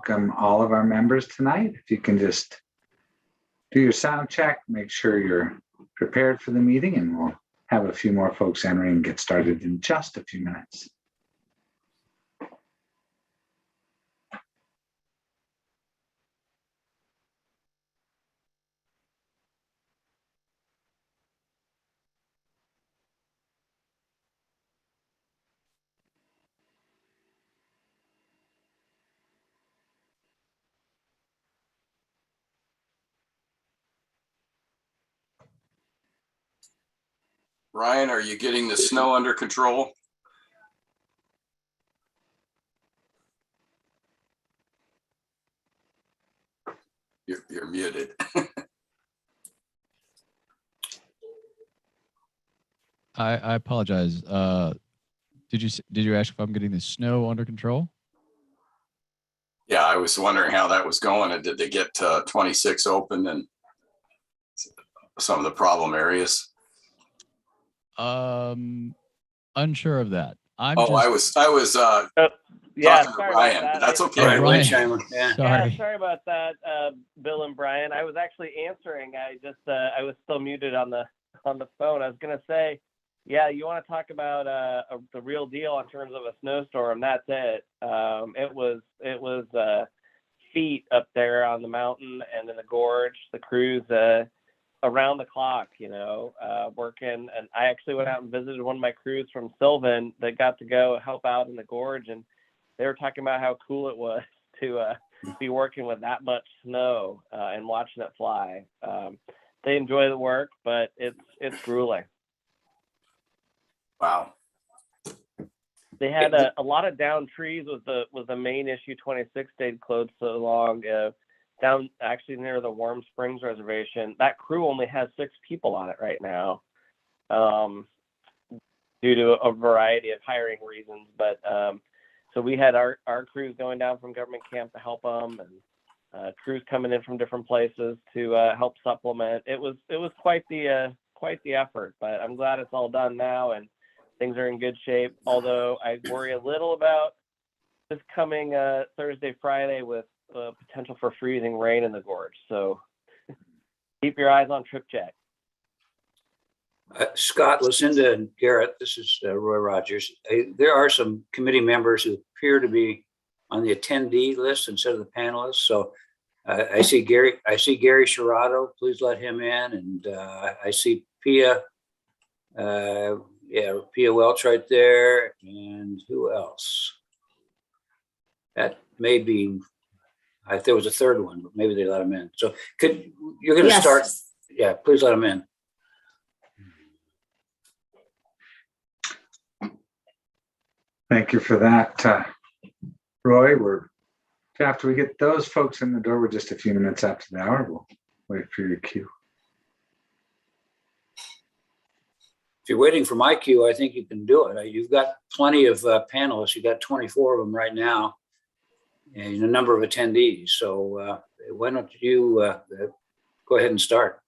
welcome all of our members tonight. If you can just do your sound check, make sure you're prepared for the meeting, and we'll have a few more folks entering and get started in just a few minutes. Ryan, are you getting the snow under control? You're muted. I apologize. Did you ask if I'm getting the snow under control? Yeah, I was wondering how that was going, and did they get 26 open and some of the problem areas? Unsure of that. I was yeah, talking to Ryan, but that's okay. Ryan. Yeah, Sorry. sorry about that, Bill and Brian. I was actually answering. I was still muted on the phone. I was gonna say, yeah, you want to talk about the real deal in terms of a snowstorm? That's it. It was feet up there on the mountain and in the gorge. The crews around the clock, working. And I actually went out and visited one of my crews from Sylvan that got to go help out in the gorge, and they were talking about how cool it was to be working with that much snow and watching it fly. They enjoy the work, but it's grueling. Wow. They had a lot of downed trees was the main issue. 26 stayed closed so long. Down actually near the Warm Springs Reservation. That crew only has 6 people on it right now, due to a variety of hiring reasons. But so we had our crews going down from government camp to help them, and crews coming in from different places to help supplement. It was quite the effort, but I'm glad it's all done now and things are in good shape. Although I worry a little about this coming Thursday, Friday with potential for freezing rain in the gorge. So keep your eyes on TripCheck. Scott, Lucinda, and Garrett, this is Roy Rogers. There are some committee members who appear to be on the attendee list instead of the panelists. So I see Gary Sherrato, please let him in. And I see Pia, Pia Welch right there. And who else? That may be, if there was a third one, but maybe they let him in. So you're going to start? Yeah, please let him in. Thank you for that, Roy. After we get those folks in the door, we're just a few minutes after the hour. We'll wait for your cue. If you're waiting for my cue, I think you can do it. You've got plenty of panelists. You've got 24 of them right now, and a number of attendees. So why don't you go ahead and start?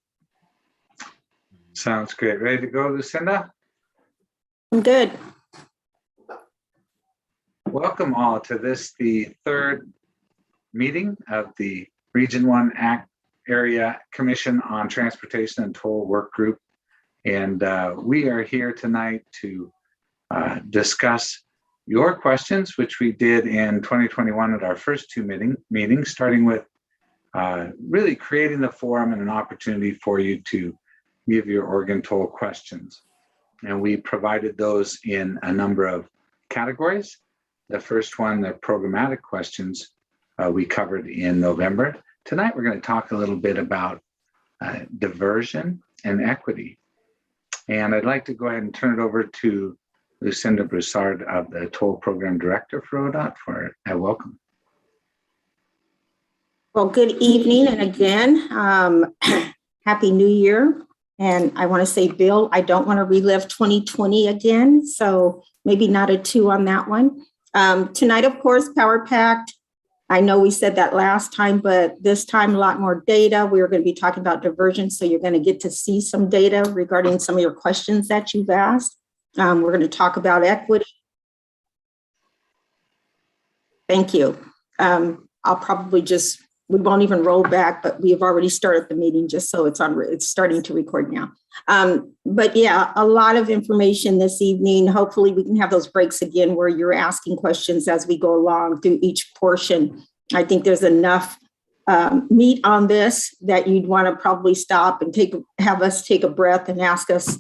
Sounds great. Ready to go, Lucinda? I'm good. Welcome all to the third meeting of the Region 1 Area Commission on Transportation and Toll Work Group. And we are here tonight to discuss your questions, which we did in 2021 at our first 2 meetings, starting with really creating the forum and an opportunity for you to give your Oregon Toll questions. And we provided those in a number of categories. The first one, the programmatic questions, we covered in November. Tonight, we're going to talk a little bit about diversion and equity. And I'd like to go ahead and turn it over to Lucinda Broussard of the Toll Program Director for ODOT for a welcome. Well, good evening. And again, Happy New Year. And I want to say, Bill, I don't want to relive 2020 again. So maybe not a 2 on that one. Tonight, of course, Power Packed. I know we said that last time, but this time a lot more data. We are going to be talking about diversion. So you're going to get to see some data regarding some of your questions that you've asked. We're going to talk about equity. Thank you. I'll probably we won't even roll back, but we have already started the meeting just so it's starting to record now. But yeah, a lot of information this evening. Hopefully we can have those breaks again where you're asking questions as we go along through each portion. I think there's enough meat on this that you'd want to probably stop and have us take a breath and ask us,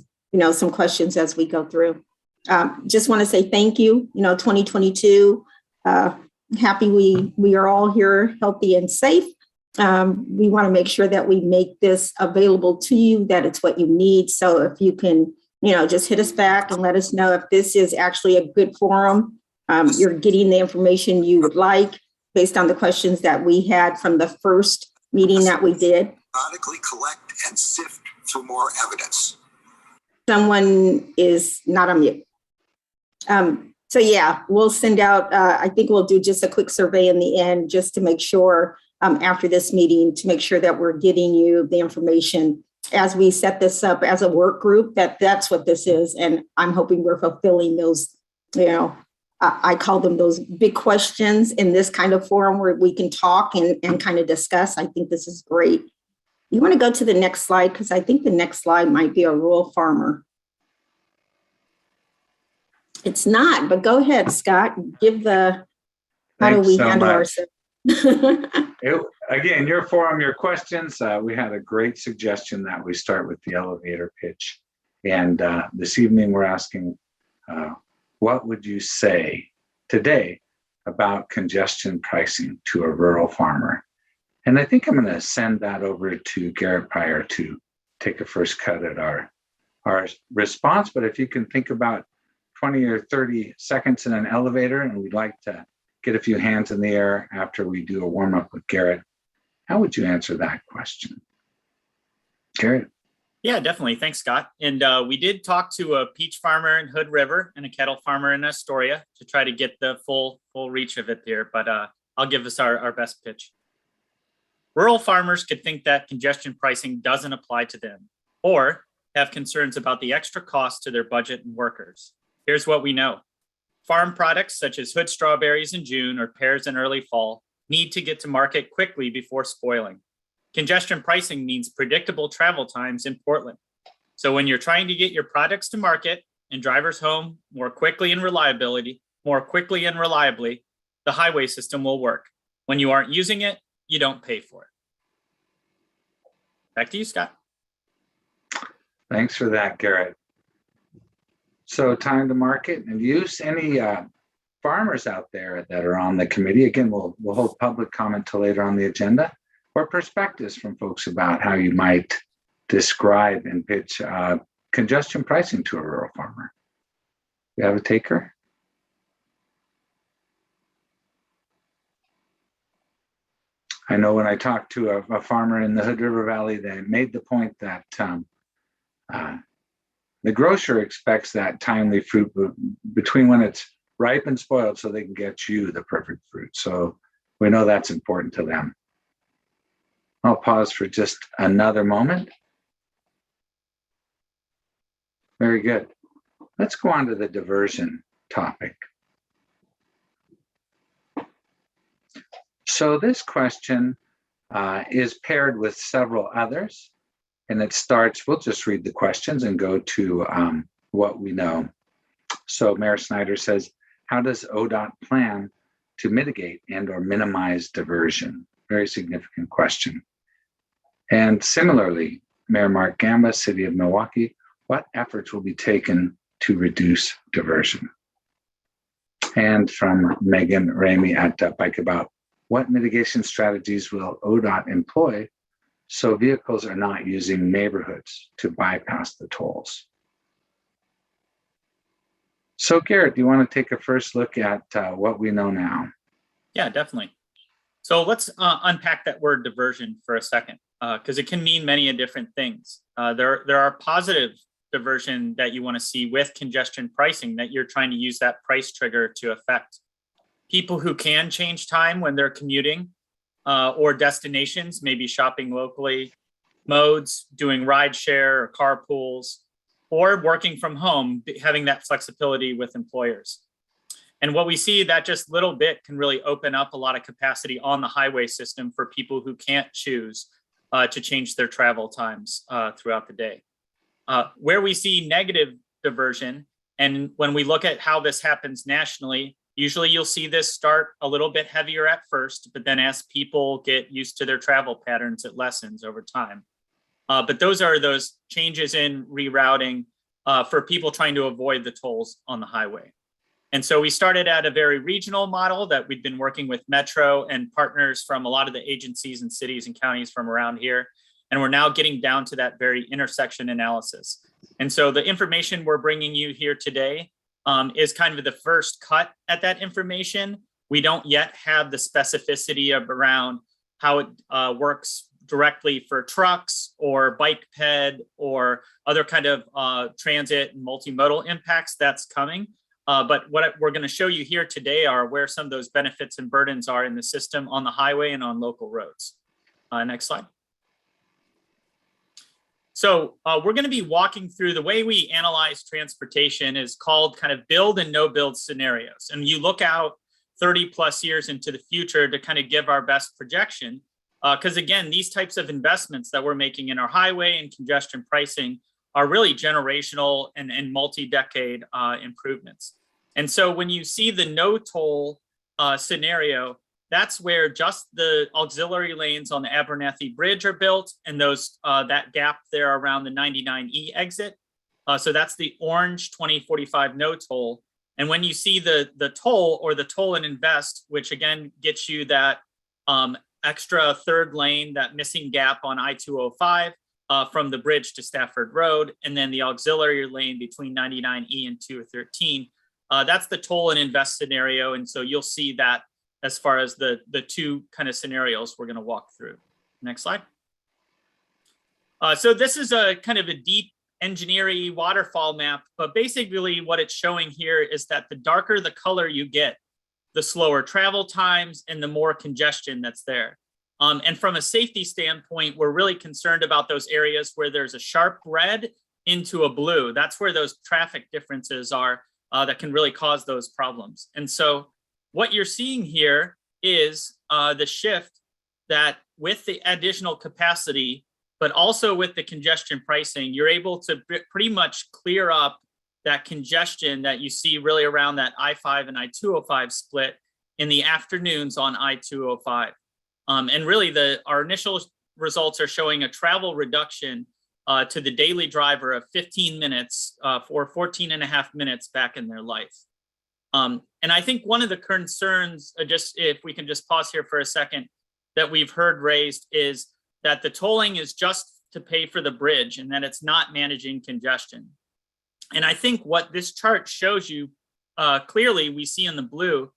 some questions as we go through. Just want to say thank you, 2022. Happy we are all here healthy and safe. We want to make sure that we make this available to you, that it's what you need. So if you can, just hit us back and let us know if this is actually a good forum. You're getting the information you would like based on the questions that we had from the first meeting that we did. Methodically collect and sift for more evidence. Someone is not on mute. So yeah, we'll send out, I think we'll do just a quick survey in the end, just to make sure after this meeting, to make sure that we're getting you the information as we set this up as a work group, that's what this is. And I'm hoping we're fulfilling those, I call them those big questions in this kind of forum where we can talk and kind of discuss. I think this is great. You want to go to the next slide? Because I think the next slide might be a rural farmer. It's not, but go ahead, Scott. Give how do we handle ourselves? Again, your forum, your questions. We had a great suggestion that we start with the elevator pitch. And this evening we're asking, what would you say today about congestion pricing to a rural farmer? And I think I'm going to send that over to Garrett Pryor to take a first cut at our response. But if you can think about 20 or 30 seconds in an elevator, and we'd like to get a few hands in the air after we do a warm up with Garrett, how would you answer that question? Garrett? Yeah, definitely. Thanks, Scott. And we did talk to a peach farmer in Hood River and a kettle farmer in Astoria to try to get the full reach of it there. But I'll give us our best pitch. Rural farmers could think that congestion pricing doesn't apply to them or have concerns about the extra cost to their budget and workers. Here's what we know. Farm products such as Hood strawberries in June or pears in early fall need to get to market quickly before spoiling. Congestion pricing means predictable travel times in Portland. So when you're trying to get your products to market and drivers home more quickly and reliably, the highway system will work. When you aren't using it, you don't pay for it. Back to you, Scott. Thanks for that, Garrett. So time to market and use. Any farmers out there that are on the committee? Again, we'll hold public comment till later on the agenda, or perspectives from folks about how you might describe and pitch congestion pricing to a rural farmer. You have a taker? I know when I talked to a farmer in the Hood River Valley, they made the point that the grocer expects that timely fruit between when it's ripe and spoiled so they can get you the perfect fruit. So we know that's important to them. I'll pause for just another moment. Very good. Let's go on to the diversion topic. So this question is paired with several others. And it starts, we'll just read the questions and go to what we know. So Mayor Snyder says, how does ODOT plan to mitigate and or minimize diversion? Very significant question. And similarly, Mayor Mark Gamba, City of Milwaukee, what efforts will be taken to reduce diversion? And from Megan Ramey at Bike About, what mitigation strategies will ODOT employ so vehicles are not using neighborhoods to bypass the tolls? So Garrett, do you want to take a first look at what we know now? Yeah, definitely. So let's unpack that word diversion for a second, because it can mean many different things. There are positive diversion that you want to see with congestion pricing, that you're trying to use that price trigger to affect people who can change time when they're commuting or destinations, maybe shopping locally, modes, doing ride share or carpools, or working from home, having that flexibility with employers. And what we see, that just little bit can really open up a lot of capacity on the highway system for people who can't choose to change their travel times throughout the day. Where we see negative diversion, and when we look at how this happens nationally, usually you'll see this start a little bit heavier at first, but then as people get used to their travel patterns, it lessens over time. But those are those changes in rerouting for people trying to avoid the tolls on the highway. And so we started at a very regional model that we've been working with Metro and partners from a lot of the agencies and cities and counties from around here. And we're now getting down to that very intersection analysis. And so the information we're bringing you here today is kind of the first cut at that information. We don't yet have the specificity of around how it works directly for trucks or bike ped or other kind of transit and multimodal impacts. That's coming. But what we're going to show you here today are where some of those benefits and burdens are in the system on the highway and on local roads. Next slide. So we're going to be walking through the way we analyze transportation is called kind of build and no build scenarios. And you look out 30 plus years into the future to kind of give our best projection. Because again, these types of investments that we're making in our highway and congestion pricing are really generational and multi-decade improvements. And so when you see the no toll scenario, that's where just the auxiliary lanes on the Abernathy Bridge are built, and those that gap there around the 99E exit. So that's the orange 2045 no toll. And when you see the toll or the toll and invest, which again gets you that extra third lane, that missing gap on I-205 from the bridge to Stafford Road, and then the auxiliary lane between 99E and 213. That's the toll and invest scenario. And so you'll see that as far as the two kind of scenarios we're going to walk through. Next slide. So this is a kind of a deep engineering waterfall map, but basically what it's showing here is that the darker the color you get, the slower travel times and the more congestion that's there. And from a safety standpoint, we're really concerned about those areas where there's a sharp red into a blue. That's where those traffic differences are that can really cause those problems. And so what you're seeing here is the shift that with the additional capacity, but also with the congestion pricing, you're able to pretty much clear up that congestion that you see really around that I-5 and I-205 split in the afternoons on I-205. And really our initial results are showing a travel reduction to the daily driver of 15 minutes or 14 and a half minutes back in their life. And I think one of the concerns, just if we can just pause here for a second, that we've heard raised is that the tolling is just to pay for the bridge and that it's not managing congestion. And I think what this chart shows you clearly, we see in the blue,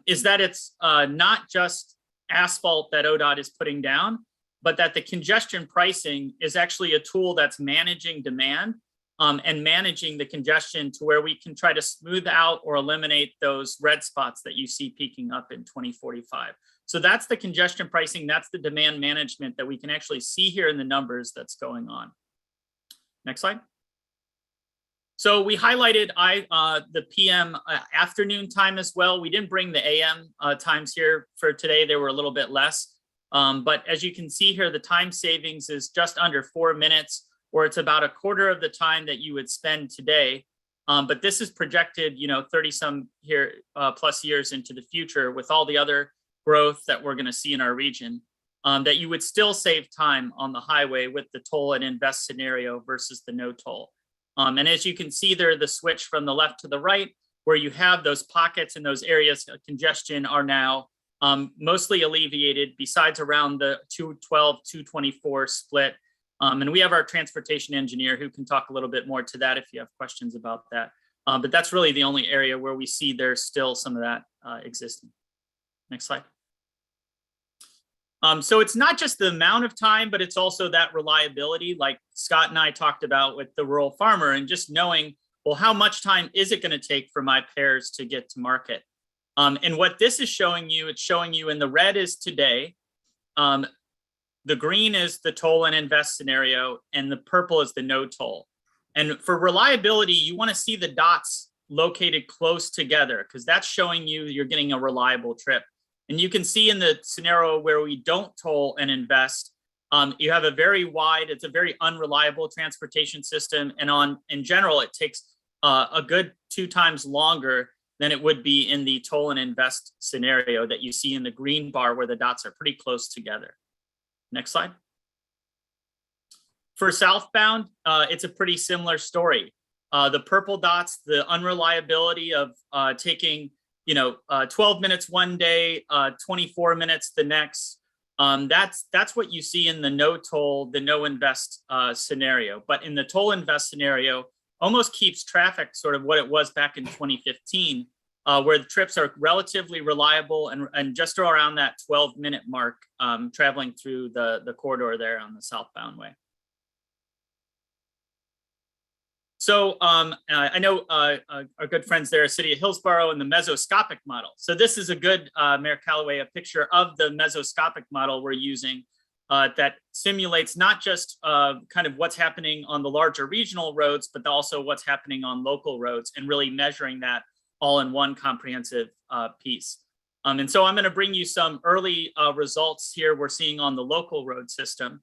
is that it's not just asphalt that ODOT is putting down, but that the congestion pricing is actually a tool that's managing demand and managing the congestion to where we can try to smooth out or eliminate those red spots that you see peaking up in 2045. So that's the congestion pricing, that's the demand management that we can actually see here in the numbers that's going on. Next slide. So we highlighted the PM afternoon time as well. We didn't bring the AM times here for today. They were a little bit less. But as you can see here, the time savings is just under 4 minutes, or it's about a quarter of the time that you would spend today. But this is projected, 30 some here plus years into the future with all the other growth that we're going to see in our region, that you would still save time on the highway with the toll and invest scenario versus the no toll. And as you can see there, the switch from the left to the right, where you have those pockets and those areas of congestion are now mostly alleviated besides around the 212, 224 split. And we have our transportation engineer who can talk a little bit more to that if you have questions about that. But that's really the only area where we see there's still some of that existing. Next slide. So it's not just the amount of time, but it's also that reliability, like Scott and I talked about with the rural farmer, and just knowing, well, how much time is it going to take for my pears to get to market? And what this is showing you, it's showing you in the red is today, the green is the toll and invest scenario, and the purple is the no toll. And for reliability, you want to see the dots located close together, because that's showing you're getting a reliable trip. And you can see in the scenario where we don't toll and invest, you have it's a very unreliable transportation system. And in general, it takes a good 2 times longer than it would be in the toll and invest scenario that you see in the green bar where the dots are pretty close together. Next slide. For southbound, it's a pretty similar story. The purple dots, the unreliability of taking 12 minutes one day, 24 minutes the next. That's what you see in the no toll, the no invest scenario. But in the toll invest scenario, almost keeps traffic sort of what it was back in 2015, where the trips are relatively reliable and just around that 12-minute mark, traveling through the corridor there on the southbound way. So I know our good friends there, City of Hillsborough, and the mesoscopic model. So this is a good, Mayor Callaway, a picture of the mesoscopic model we're using that simulates not just kind of what's happening on the larger regional roads, but also what's happening on local roads, and really measuring that all in one comprehensive piece. And so I'm going to bring you some early results here we're seeing on the local road system.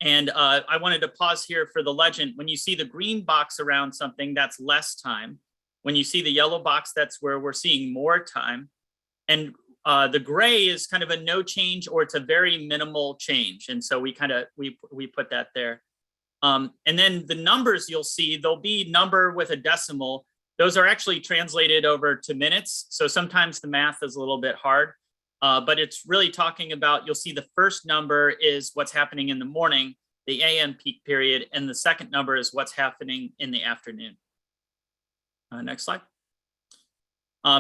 And I wanted to pause here for the legend. When you see the green box around something, that's less time. When you see the yellow box, that's where we're seeing more time. And the gray is kind of a no change, or it's a very minimal change. And so we put that there. And then the numbers you'll see, there'll be number with a decimal. Those are actually translated over to minutes. So sometimes the math is a little bit hard. But it's really talking about, you'll see the first number is what's happening in the morning, the AM peak period, and the second number is what's happening in the afternoon. Next slide.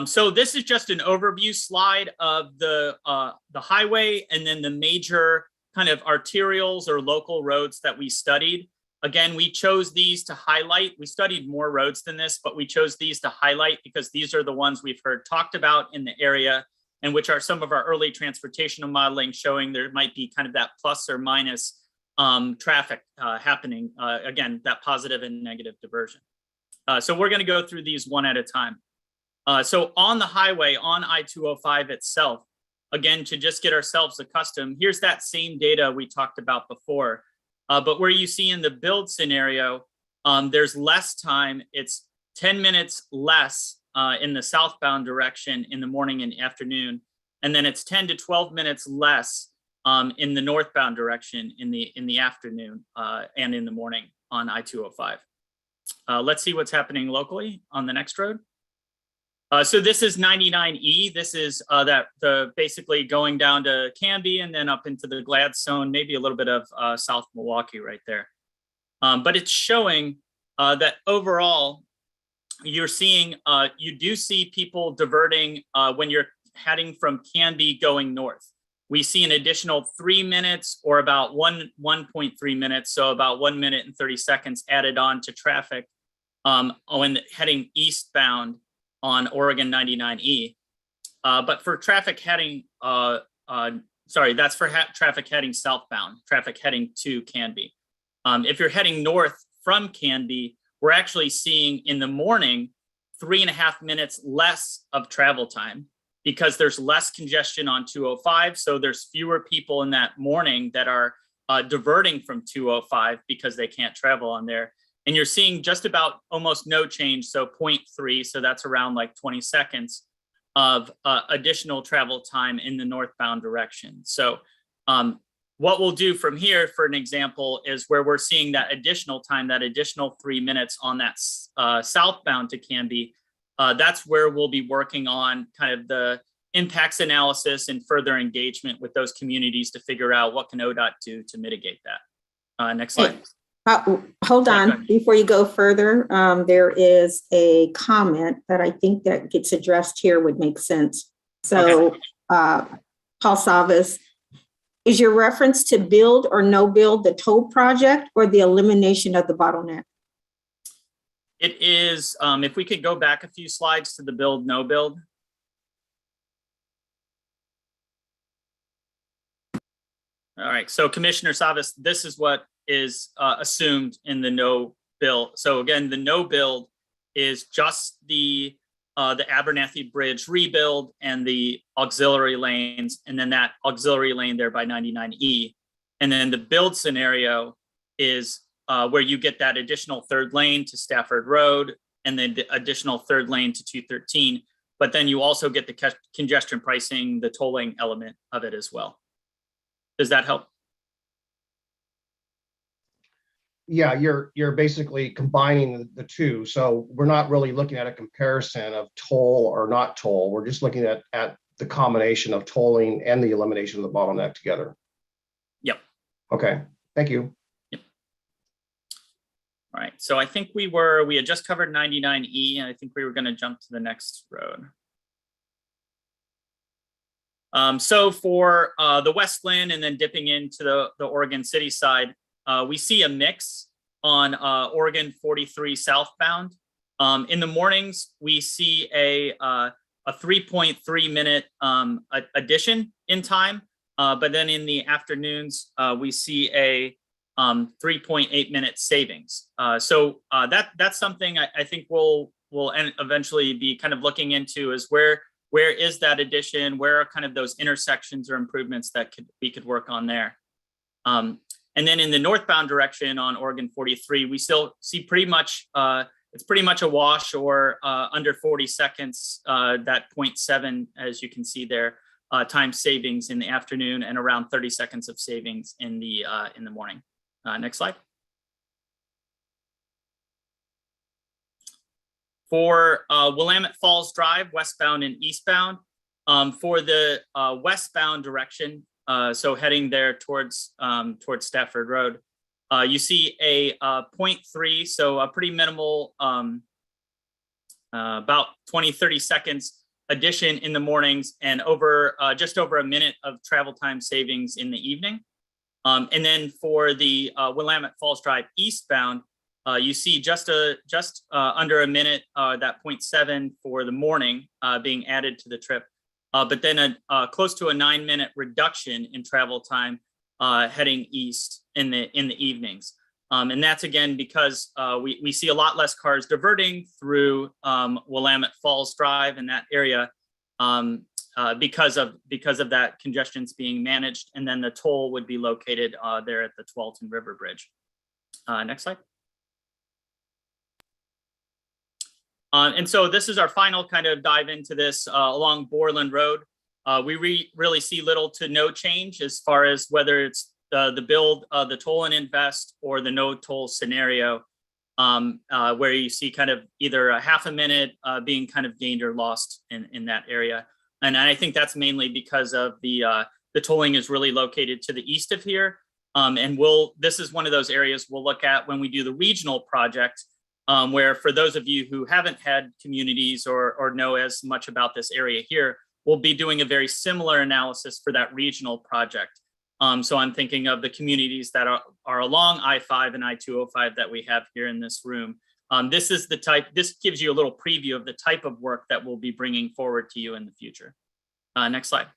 So this is just an overview slide of the highway and then the major kind of arterials or local roads that we studied. Again, we chose these to highlight. We studied more roads than this, but we chose these to highlight because these are the ones we've heard talked about in the area, and which are some of our early transportation modeling showing there might be kind of that plus or minus traffic happening. Again, that positive and negative diversion. So we're going to go through these one at a time. So on the highway, on I-205 itself, again, to just get ourselves accustomed, here's that same data we talked about before. But where you see in the build scenario, there's less time. It's 10 minutes less in the southbound direction in the morning and afternoon. And then it's 10 to 12 minutes less in the northbound direction in the afternoon and in the morning on I-205. Let's see what's happening locally on the next road. So this is 99E. This is basically going down to Canby and then up into the Gladstone, maybe a little bit of South Milwaukee right there. But it's showing that overall, you're seeing, you do see people diverting when you're heading from Canby going north. We see an additional 3 minutes or about 1.3 minutes, so about 1 minute and 30 seconds added on to traffic when heading eastbound on Oregon 99E. But for traffic heading, that's for traffic heading southbound, traffic heading to Canby. If you're heading north from Canby, we're actually seeing in the morning 3.5 minutes less of travel time because there's less congestion on 205. So there's fewer people in that morning that are diverting from 205 because they can't travel on there. And you're seeing just about almost no change, so 0.3, so that's around like 20 seconds of additional travel time in the northbound direction. So what we'll do from here, for an example, is where we're seeing that additional time, that additional 3 minutes on that southbound to Canby, that's where we'll be working on kind of the impacts analysis and further engagement with those communities to figure out what can ODOT do to mitigate that. Next slide. Hold on, before you go further, there is a comment that I think that gets addressed here would make sense. So Paul Savas, is your reference to build or no build the toll project or the elimination of the bottleneck? It is, if we could go back a few slides to the build, no build. All right, so Commissioner Savas, this is what is assumed in the no build. So again, the no build is just the Abernathy Bridge rebuild and the auxiliary lanes, and then that auxiliary lane there by 99E. And then the build scenario is where you get that additional third lane to Stafford Road and then the additional third lane to 213. But then you also get the congestion pricing, the tolling element of it as well. Does that help? Yeah, you're basically combining the two. So we're not really looking at a comparison of toll or not toll. We're just looking at the combination of tolling and the elimination of the bottleneck together. Yep. Okay, thank you. Yep. All right, so I think we had just covered 99E, and I think we were going to jump to the next road. So for the Westland and then dipping into the Oregon City side, we see a mix on Oregon 43 southbound. In the mornings, we see a 3.3 minute addition in time, but then in the afternoons, we see a 3.8 minute savings. So that's something I think we'll eventually be kind of looking into, is where is that addition? Where are kind of those intersections or improvements that we could work on there? And then in the northbound direction on Oregon 43, we still see pretty much, it's pretty much a wash, or under 40 seconds, that 0.7, as you can see there, time savings in the afternoon, and around 30 seconds of savings in the morning. Next slide. For Willamette Falls Drive, westbound and eastbound, for the westbound direction, so heading there towards Stafford Road, you see a 0.3, so a pretty minimal, about 20-30 seconds addition in the mornings, and just over a minute of travel time savings in the evening. And then for the Willamette Falls Drive eastbound, you see just under a minute, that 0.7 for the morning being added to the trip. But then close to a 9-minute reduction in travel time heading east in the evenings. And that's again because we see a lot less cars diverting through Willamette Falls Drive in that area because of that congestion's being managed. And then the toll would be located there at the Tualatin River Bridge. Next slide. And so this is our final kind of dive into this along Borland Road. We really see little to no change as far as whether it's the build, the toll and invest, or the no toll scenario, where you see kind of either a half a minute being kind of gained or lost in that area. And I think that's mainly because of the tolling is really located to the east of here. And this is one of those areas we'll look at when we do the regional project, where for those of you who haven't had communities or know as much about this area here, we'll be doing a very similar analysis for that regional project. So I'm thinking of the communities that are along I-5 and I-205 that we have here in this room. This gives you a little preview of the type of work that we'll be bringing forward to you in the future. Next slide.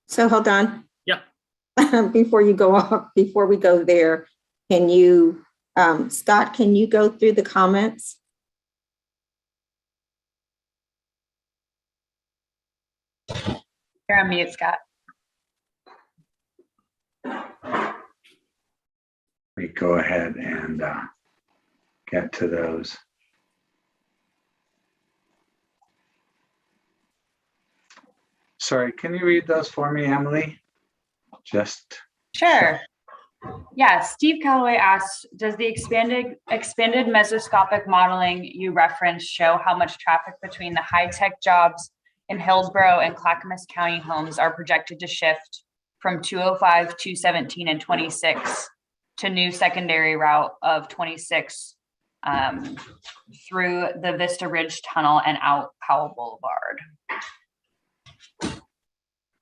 So hold on. Yeah. Before we go there, can you, Scott, can you go through the comments? You're on mute, Scott. Let me go ahead and get to those. Sorry, can you read those for me, Emily? Sure. Yeah, Steve Calloway asked, does the expanded mesoscopic modeling you referenced show how much traffic between the high-tech jobs in Hillsborough and Clackamas County homes are projected to shift from 205, 217, and 26 to new secondary route of 26 through the Vista Ridge Tunnel and out Powell Boulevard?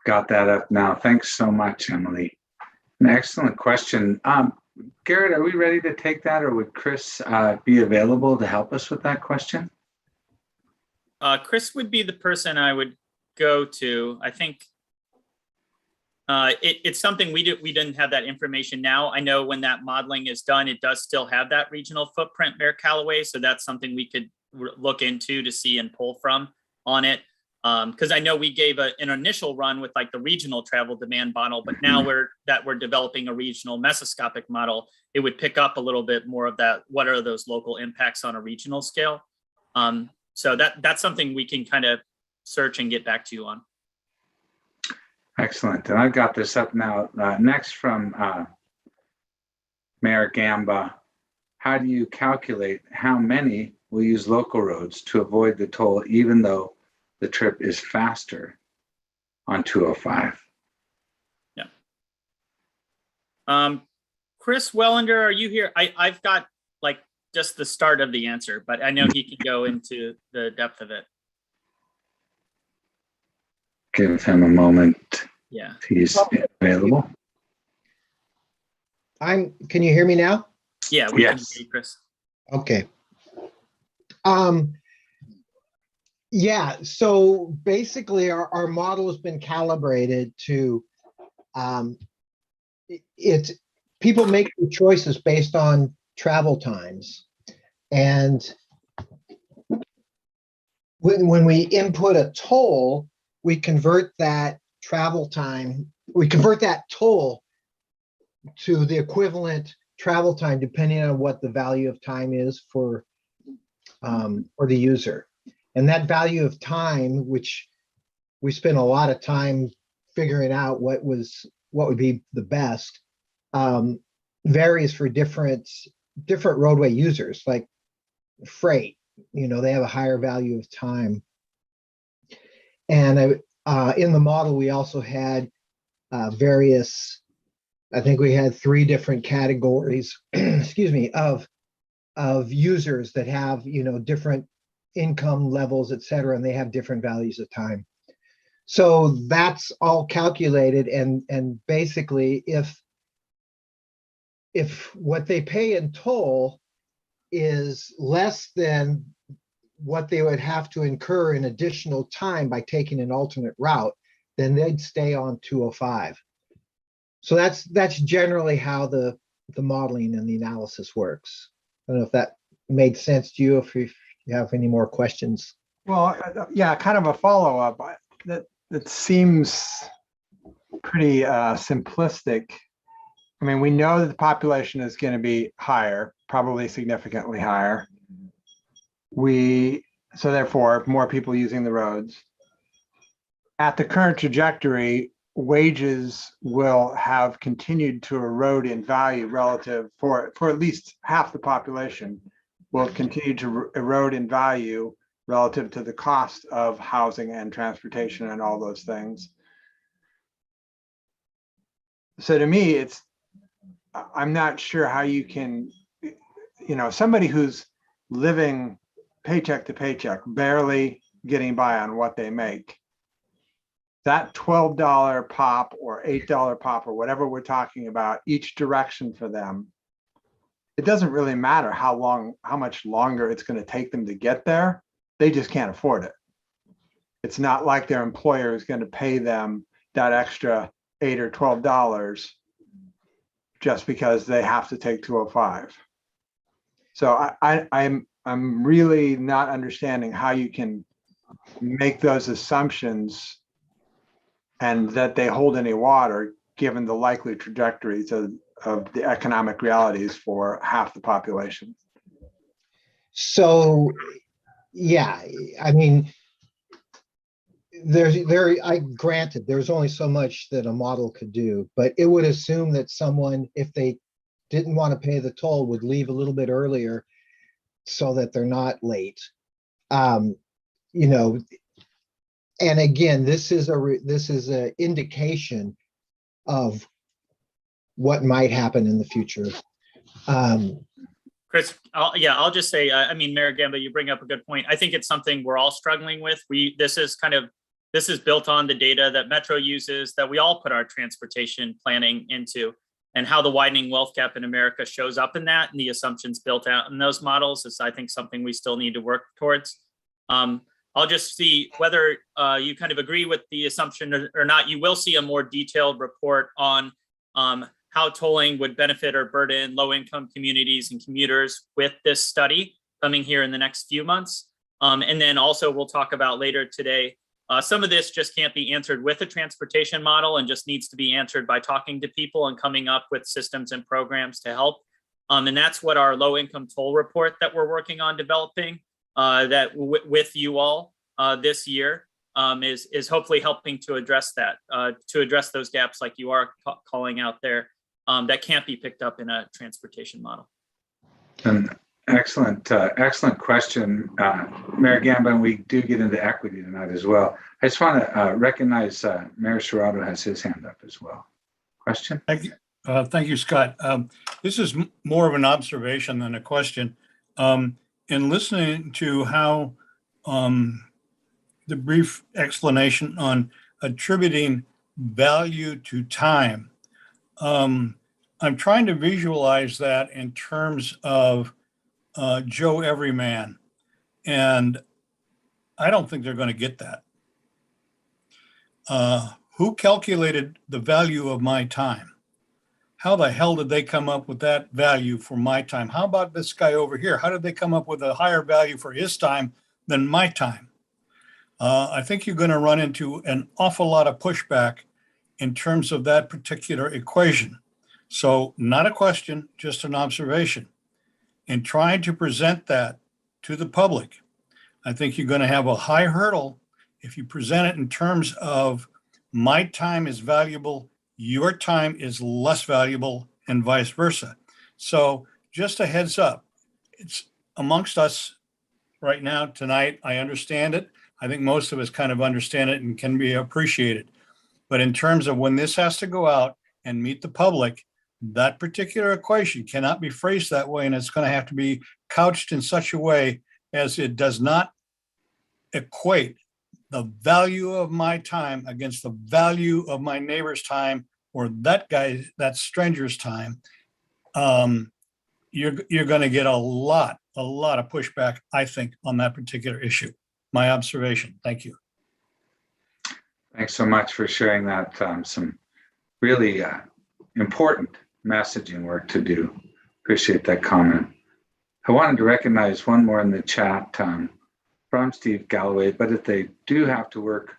Got that up now. Thanks so much, Emily. An excellent question. Garrett, are we ready to take that, or would Chris be available to help us with that question? Chris would be the person I would go to. I think It's something we didn't have that information now. I know when that modeling is done, it does still have that regional footprint, Mayor Callaway. So that's something we could look into to see and pull from on it. Because I know we gave an initial run with like the regional travel demand model, but now we're developing a regional mesoscopic model, it would pick up a little bit more of that. What are those local impacts on a regional scale? So that's something we can kind of search and get back to you on. Excellent. And I've got this up now. Next from Mayor Gamba. How do you calculate how many will use local roads to avoid the toll, even though the trip is faster on 205? Yeah. Chris Wellender, are you here? I've got like just the start of the answer, but I know he can go into the depth of it. Give him a moment. Yeah. He's available. Can you hear me now? Yeah, we can Yes. hear you, Chris. Okay. Yeah, so basically our model has been calibrated to, people make the choices based on travel times. And when we input a toll, we convert that travel time, we convert that toll to the equivalent travel time, depending on what the value of time is for the user. And that value of time, which we spent a lot of time figuring out what would be the best, varies for different roadway users. Like freight, they have a higher value of time. And in the model, we also had various, I think we had 3 different categories, excuse me, of users that have, different income levels, et cetera, and they have different values of time. So that's all calculated, and basically if what they pay in toll is less than what they would have to incur in additional time by taking an alternate route, then they'd stay on 205. So that's generally how the modeling and the analysis works. I don't know if that made sense to you, if you have any more questions. Well, yeah, kind of a follow-up. That seems pretty simplistic. I mean, we know that the population is going to be higher, probably significantly higher. So therefore, more people using the roads. At the current trajectory, wages will have continued to erode in value relative for at least half the population will continue to erode in value relative to the cost of housing and transportation and all those things. So to me, I'm not sure how you can, somebody who's living paycheck to paycheck, barely getting by on what they make, that $12 pop or $8 pop or whatever we're talking about, each direction for them, it doesn't really matter how much longer it's going to take them to get there. They just can't afford it. It's not like their employer is going to pay them that extra $8 or $12 just because they have to take 205. So I'm really not understanding how you can make those assumptions and that they hold any water given the likely trajectories of the economic realities for half the population. So, yeah, I mean, granted, there's only so much that a model could do, but it would assume that someone, if they didn't want to pay the toll, would leave a little bit earlier so that they're not late. And again, this is an indication of what might happen in the future. Chris, I'll just say, Mayor Gamba, you bring up a good point. I think it's something we're all struggling with. This is built on the data that Metro uses, that we all put our transportation planning into, and how the widening wealth gap in America shows up in that, and the assumptions built out in those models is, I think, something we still need to work towards. I'll just see whether you kind of agree with the assumption or not. You will see a more detailed report on how tolling would benefit or burden low-income communities and commuters with this study coming here in the next few months. And then also we'll talk about later today. Some of this just can't be answered with a transportation model and just needs to be answered by talking to people and coming up with systems and programs to help. And that's what our low-income toll report that we're working on developing with you all this year is hopefully helping to address that, to address those gaps like you are calling out there that can't be picked up in a transportation model. And excellent question, Mayor Gamba. We do get into equity tonight as well. I just want to recognize Mayor Serrato has his hand up as well. Question? Thank you. Thank you, Scott. This is more of an observation than a question. In listening to how the brief explanation on attributing value to time, I'm trying to visualize that in terms of Joe Everyman, and I don't think they're going to get that. Who calculated the value of my time? How the hell did they come up with that value for my time? How about this guy over here? How did they come up with a higher value for his time than my time? I think you're going to run into an awful lot of pushback in terms of that particular equation. So not a question, just an observation. In trying to present that to the public, I think you're going to have a high hurdle if you present it in terms of my time is valuable, your time is less valuable, and vice versa. So just a heads up, it's amongst us right now tonight. I understand it. I think most of us kind of understand it and can be appreciated. But in terms of when this has to go out and meet the public, that particular equation cannot be phrased that way, and it's going to have to be couched in such a way as it does not equate the value of my time against the value of my neighbor's time or that stranger's time. You're going to get a lot of pushback, I think, on that particular issue. My observation. Thank you. Thanks so much for sharing that. Some really important messaging work to do. Appreciate that comment. I wanted to recognize one more in the chat from Steve Galloway, but if they do have to work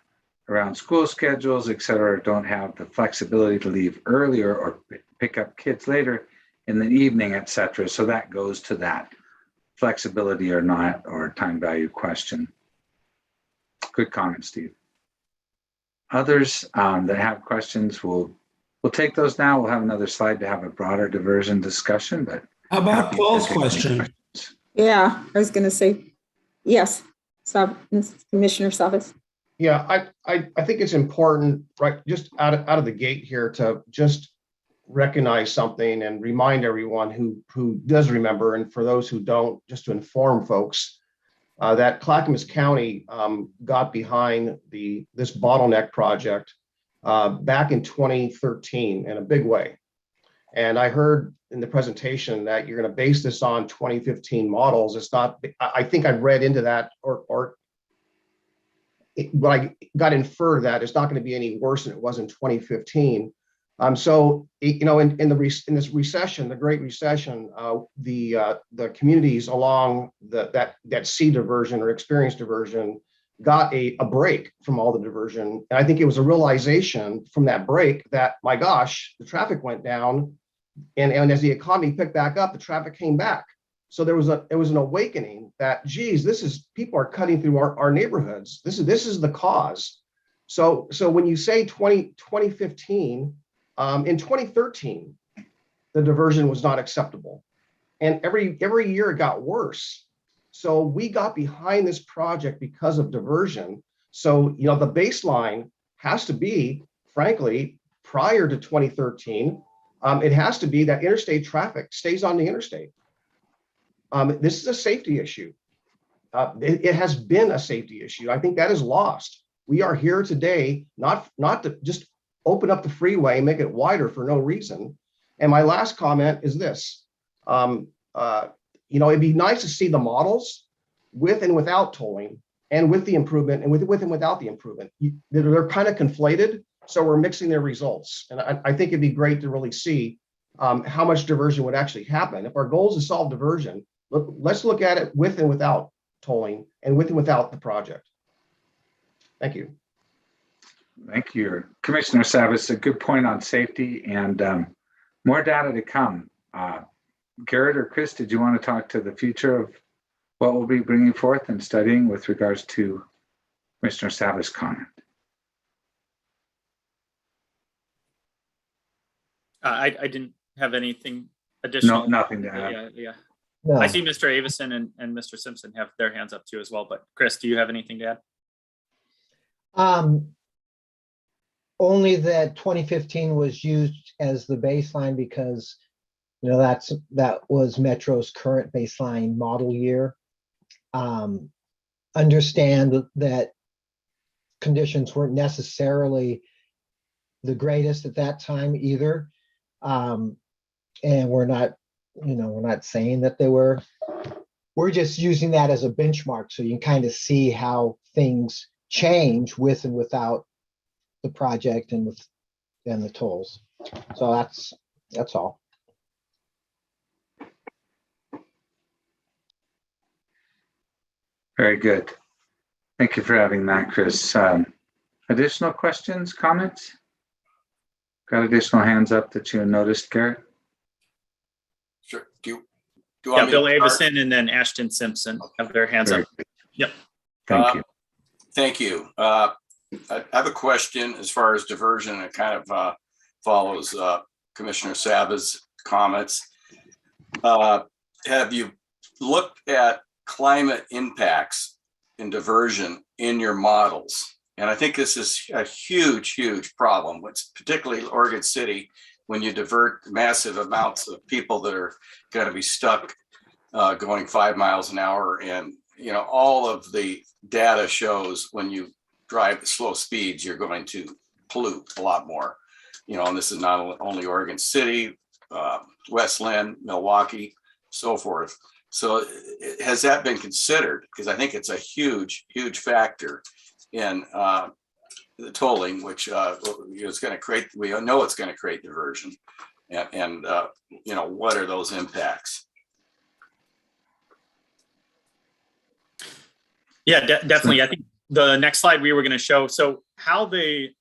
around school schedules, et cetera, don't have the flexibility to leave earlier or pick up kids later in the evening, et cetera. So that goes to that flexibility or not, or time value question. Good comment, Steve. Others that have questions, we'll take those now. We'll have another slide to have a broader diversion discussion, but how about Paul's question? Yeah, I was going to say, yes, Commissioner Savas. Yeah, I think it's important, right, just out of the gate here to just recognize something and remind everyone who does remember, and for those who don't, just to inform folks that Clackamas County got behind this bottleneck project back in 2013 in a big way. And I heard in the presentation that you're going to base this on 2015 models. It's not, I think I've read into that, but I got inferred that it's not going to be any worse than it was in 2015. So, you know, in this recession, the Great Recession, the communities along that see diversion or experience diversion got a break from all the diversion. And I think it was a realization from that break that, my gosh, the traffic went down, and as the economy picked back up, the traffic came back. So there was an awakening that, geez, people are cutting through our neighborhoods. This is the cause. So when you say 2015, in 2013, the diversion was not acceptable, and every year it got worse. So we got behind this project because of diversion. So, you know, the baseline has to be, frankly, prior to 2013, it has to be that interstate traffic stays on the interstate. This is a safety issue. It has been a safety issue. I think that is lost. We are here today, not to just open up the freeway, make it wider for no reason. And my last comment is this. You know, it'd be nice to see the models with and without tolling, and with the improvement and with and without the improvement. They're kind of conflated. So we're mixing their results. And I think it'd be great to really see how much diversion would actually happen. If our goal is to solve diversion, let's look at it with and without tolling and with and without the project. Thank you. Thank you, Commissioner Savas. A good point on safety and more data to come. Garrett or Chris, did you want to talk to the future of what we'll be bringing forth and studying with regards to Commissioner Savas' comment? I didn't have anything additional. No, nothing to add. Yeah, yeah. No. I see Mr. Avison and Mr. Simpson have their hands up too as well. But Chris, do you have anything to add? Only that 2015 was used as the baseline because, you know, that was Metro's current baseline model year. Understand that conditions weren't necessarily the greatest at that time either. And we're not saying that they were. We're just using that as a benchmark so you can kind of see how things change with and without the project and the tolls. So that's all. Very good. Thank you for having that, Chris. Additional questions, comments? Got additional hands up that you noticed, Garrett? Sure. Do you Yeah, want me Bill to start? Avison and then Ashton Simpson have their hands Very up. good. Yep. Thank you. Thank you. I have a question as far as diversion. It kind of follows Commissioner Saba's comments. Have you looked at climate impacts in diversion in your models? And I think this is a huge, huge problem. It's particularly Oregon City when you divert massive amounts of people that are going to be stuck going 5 miles an hour. And, you know, all of the data shows when you drive at slow speeds, you're going to pollute a lot more. You know, and this is not only Oregon City, Westland, Milwaukee, so forth. So has that been considered? Because I think it's a huge, huge factor in the tolling, which is going to create, we know it's going to create diversion. And you know, what are those impacts? Yeah, definitely. I think the next slide we were going to show. So how the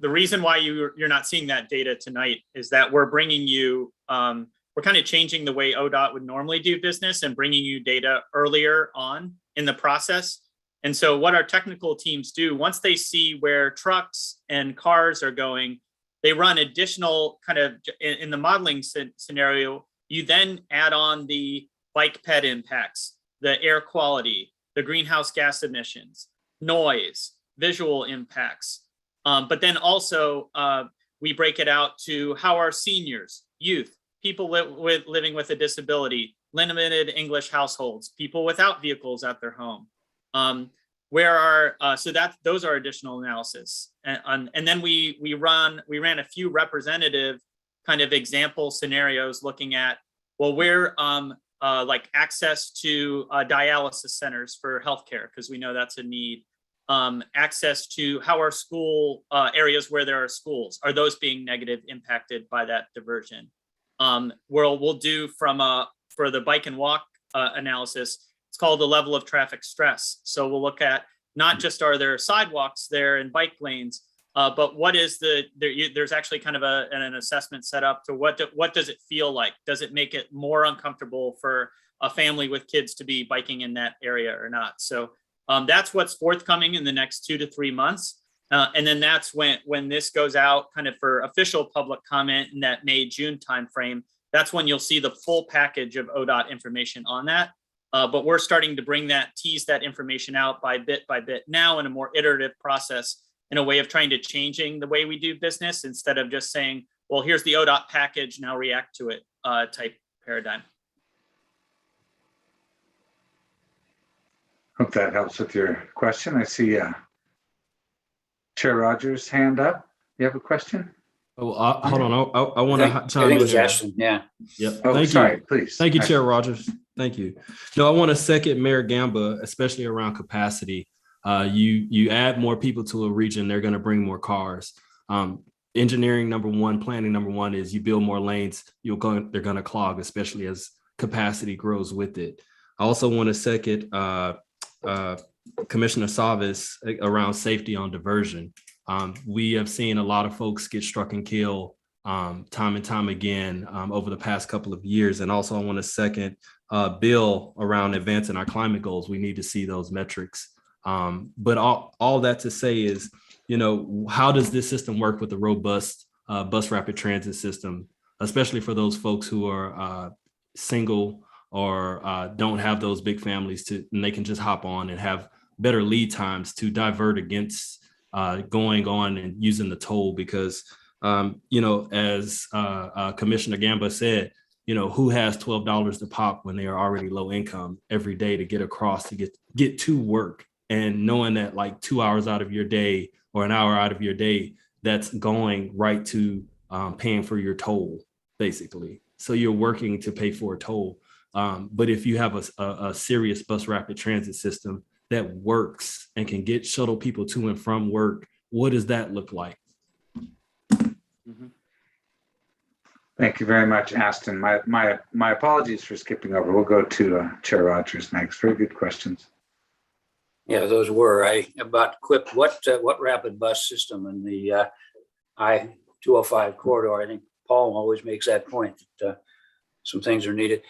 reason why you're not seeing that data tonight is that we're bringing you, we're kind of changing the way ODOT would normally do business and bringing you data earlier on in the process. And so what our technical teams do, once they see where trucks and cars are going, they run additional kind of in the modeling scenario, you then add on the bike ped impacts, the air quality, the greenhouse gas emissions, noise, visual impacts. But then also we break it out to how our seniors, youth, people living with a disability, limited English households, people without vehicles at their home. Those are additional analysis. And then we ran a few representative kind of example scenarios looking at, well, where like access to dialysis centers for healthcare, because we know that's a need. Access to how our school areas where there are schools, are those being negative impacted by that diversion? We'll do for the bike and walk analysis, it's called the level of traffic stress. So we'll look at not just are there sidewalks there and bike lanes, but what is there's actually kind of an assessment set up to what does it feel like? Does it make it more uncomfortable for a family with kids to be biking in that area or not? So that's what's forthcoming in the next 2 to 3 months. And then that's when this goes out kind of for official public comment in that May-June timeframe. That's when you'll see the full package of ODOT information on that. But we're starting to tease that information out by bit now in a more iterative process, in a way of trying to changing the way we do business instead of just saying, well, here's the ODOT package, now react to it type paradigm. Hope that helps with your question. I see Chair Rogers' hand up. You have a question? Oh, hold on. I want I to think chime it in was there. Ashton, yeah. Yep. Oh, Thank sorry, you. please. Thank you, Chair Rogers. Thank you. No, I want to second Mayor Gamba, especially around capacity. You add more people to a region, they're going to bring more cars. Engineering number one, planning number one is you build more lanes, they're going to clog, especially as capacity grows with it. I also want to second Commissioner Savis around safety on diversion. We have seen a lot of folks get struck and killed time and time again over the past couple of years. And also I want to second Bill around advancing our climate goals. We need to see those metrics. But all that to say is, how does this system work with a robust bus rapid transit system, especially for those folks who are single or don't have those big families and they can just hop on and have better lead times to divert against going on and using the toll because, as Commissioner Gamba said, who has $12 to pop when they are already low income every day to get across to get to work, and knowing that like 2 hours out of your day or an hour out of your day, that's going right to paying for your toll, basically. So you're working to pay for a toll. But if you have a serious bus rapid transit system that works and can shuttle people to and from work, what does that look like? Thank you very much, Aston. My apologies for skipping over. We'll go to Chair Rogers next. Very good questions. Yeah, those were. I about equipped what rapid bus system in the I-205 corridor. I think Paul always makes that point that some things are needed.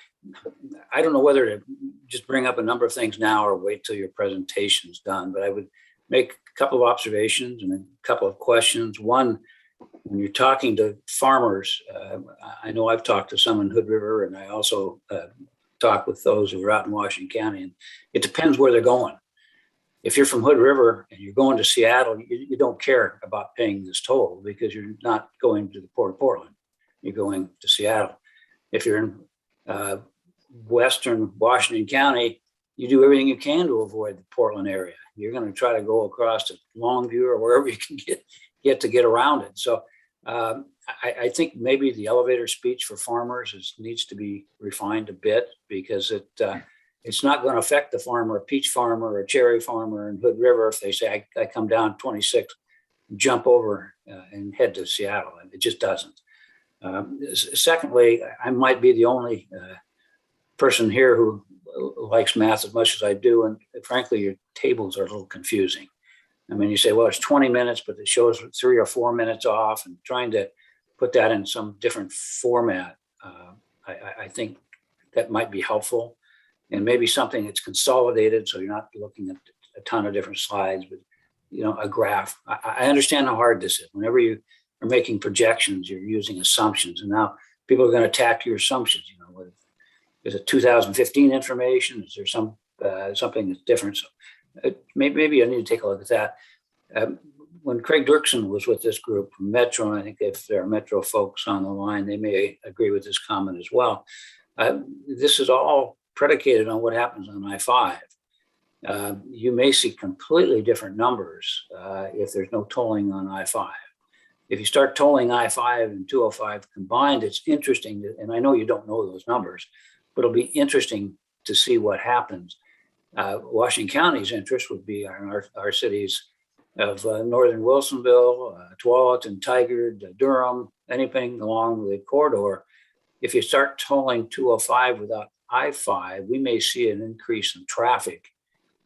I don't know whether to just bring up a number of things now or wait till your presentation's done, but I would make a couple of observations and a couple of questions. One, when you're talking to farmers, I know I've talked to some in Hood River, and I also talk with those who are out in Washington County, and it depends where they're going. If you're from Hood River and you're going to Seattle, you don't care about paying this toll because you're not going to the Port of Portland. You're going to Seattle. If you're in Western Washington County, you do everything you can to avoid the Portland area. You're going to try to go across to Longview or wherever you can get around it. So I think maybe the elevator speech for farmers needs to be refined a bit because it's not going to affect the farmer, a peach farmer or a cherry farmer in Hood River if they say, I come down 26, jump over and head to Seattle. And it just doesn't. Secondly, I might be the only person here who likes math as much as I do. And frankly, your tables are a little confusing. I mean, you say, well, it's 20 minutes, but it shows 3 or 4 minutes off, and trying to put that in some different format. I think that might be helpful, and maybe something that's consolidated. So you're not looking at a ton of different slides, but a graph. I understand how hard this is. Whenever you are making projections, you're using assumptions, and now people are going to attack your assumptions. Is it 2015 information? Is there something that's different? So maybe I need to take a look at that. When Craig Dirksen was with this group from Metro, and I think if there are Metro folks on the line, they may agree with this comment as well. This is all predicated on what happens on I-5. You may see completely different numbers if there's no tolling on I-5. If you start tolling I-5 and 205 combined, it's interesting, and I know you don't know those numbers, but it'll be interesting to see what happens. Washington County's interest would be our cities of northern Wilsonville, Tualatin, Tigard, Durham, anything along the corridor. If you start tolling 205 without I-5, we may see an increase in traffic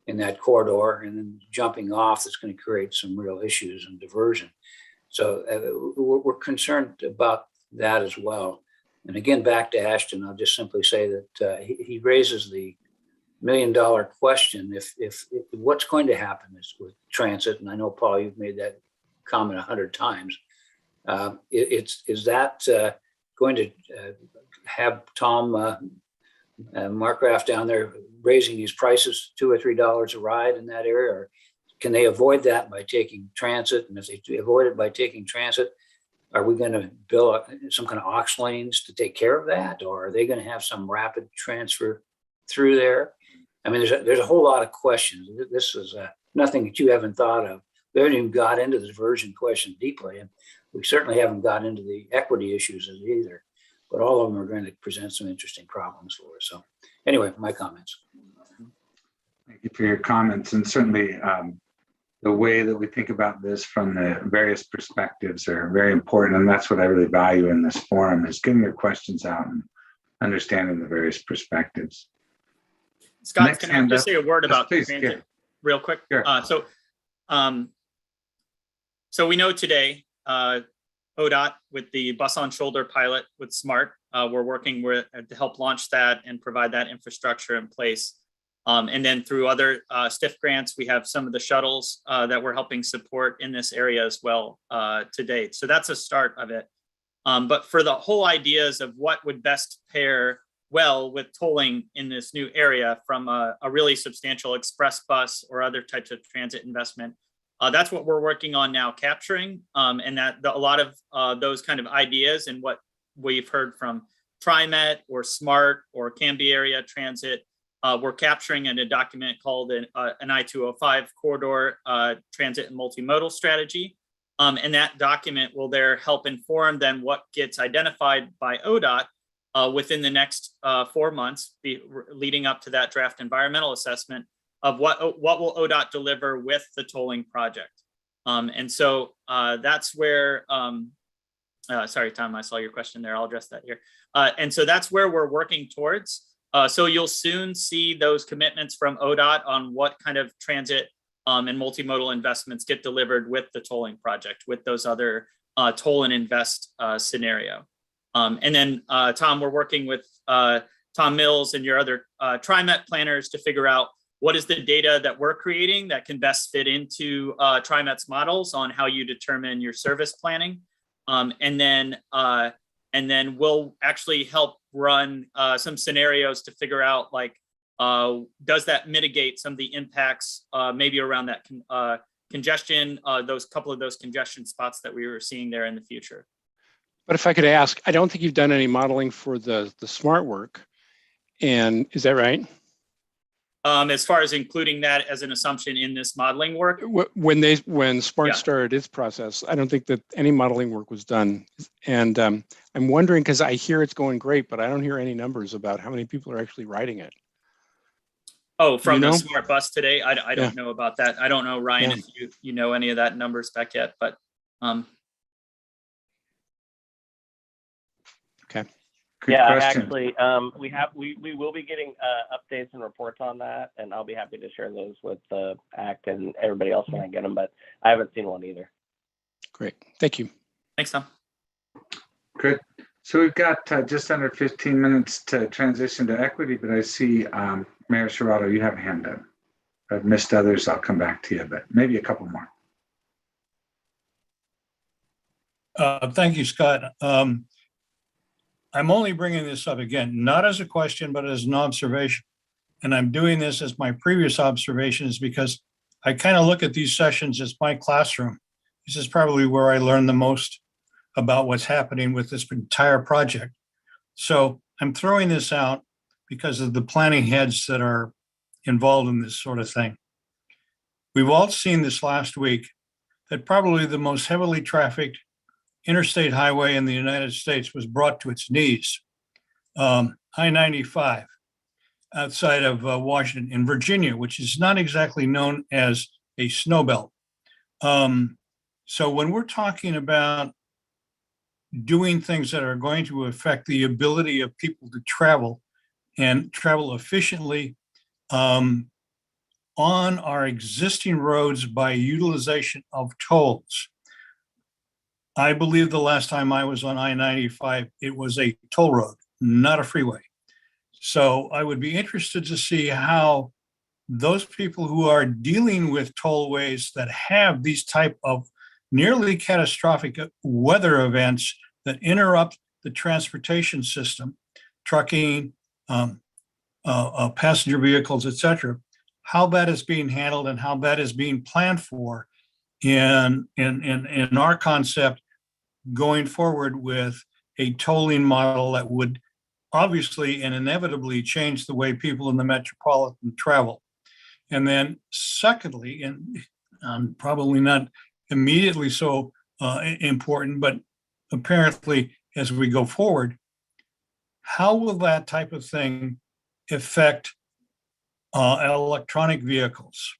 in that corridor, and then jumping off that's going to create some real issues and diversion. So we're concerned about that as well. And again, back to Ashton, I'll just simply say that he raises the $1 million question. If what's going to happen is with transit, and I know, Paul, you've made that comment 100 times, is that going to have Tom Markgraf down there raising these prices $2 or $3 a ride in that area, or can they avoid that by taking transit? And if they avoid it by taking transit, are we going to build some kind of aux lanes to take care of that, or are they going to have some rapid transfer through there? I mean, there's a whole lot of questions. This is nothing that you haven't thought of. We haven't even got into the diversion question deeply. And We certainly haven't got into the equity issues either, but all of them are going to present some interesting problems for us. So anyway, my comments. Thank you for your comments, and certainly the way that we think about this from the various perspectives are very important, and that's what I really value in this forum, is getting your questions out and understanding the various perspectives. Scott, Next can I hand just up. say a word Yes, about please, transit yeah. real quick? Sure. So we know today, ODOT with the bus on shoulder pilot with SMART, we're working with to help launch that and provide that infrastructure in place. And then through other STIF grants, we have some of the shuttles that we're helping support in this area as well to date. So that's a start of it. But for the whole ideas of what would best pair well with tolling in this new area from a really substantial express bus or other types of transit investment, that's what we're working on now, capturing, and that a lot of those kind of ideas and what we've heard from TriMet or SMART or Canby Area Transit, we're capturing in a document called an I-205 corridor transit and multimodal strategy. And that document will there help inform then what gets identified by ODOT within the next 4 months, leading up to that draft environmental assessment of what will ODOT deliver with the tolling project. And so that's where, sorry, Tom, I saw your question there. I'll address that here. And so that's where we're working towards. So you'll soon see those commitments from ODOT on what kind of transit and multimodal investments get delivered with the tolling project, with those other toll and invest scenario. And then Tom, we're working with Tom Mills and your other TriMet planners to figure out what is the data that we're creating that can best fit into TriMet's models on how you determine your service planning. And then we'll actually help run some scenarios to figure out, like, does that mitigate some of the impacts maybe around that congestion, those couple of those congestion spots that we were seeing there in the future. But if I could ask, I don't think you've done any modeling for the SMART work. And is that right? As far as including that as an assumption in this modeling work? When SMART started its process, I don't think that any modeling work was done. And I'm wondering, because I hear it's going great, but I don't hear any numbers about how many people are actually riding it. Oh, from the SMART bus today? I don't know about that. I don't know, Ryan, if you know any of that numbers back yet, but okay. Good yeah, question. actually, we will be getting updates and reports on that, and I'll be happy to share those with the ACT and everybody else when I get them. But I haven't seen one either. Great, thank you. Thanks, Tom. Good. So we've got just under 15 minutes to transition to equity, but I see Mayor Serrato, you have a hand up. If I've missed others, I'll come back to you, but maybe a couple more. Thank you, Scott. I'm only bringing this up again, not as a question, but as an observation. And I'm doing this as my previous observations because I kind of look at these sessions as my classroom. This is probably where I learn the most about what's happening with this entire project. So I'm throwing this out because of the planning heads that are involved in this sort of thing. We've all seen this last week that probably the most heavily trafficked interstate highway in the United States was brought to its knees. I-95 outside of Washington in Virginia, which is not exactly known as a snow belt. So when we're talking about doing things that are going to affect the ability of people to travel and travel efficiently on our existing roads by utilization of tolls, I believe the last time I was on I-95, it was a toll road, not a freeway. So I would be interested to see how those people who are dealing with tollways that have these type of nearly catastrophic weather events that interrupt the transportation system, trucking, passenger vehicles, et cetera, how that is being handled and how that is being planned for in our concept going forward with a tolling model that would obviously and inevitably change the way people in the metropolitan travel. And then secondly, and probably not immediately so important, but apparently as we go forward, how will that type of thing affect electronic vehicles?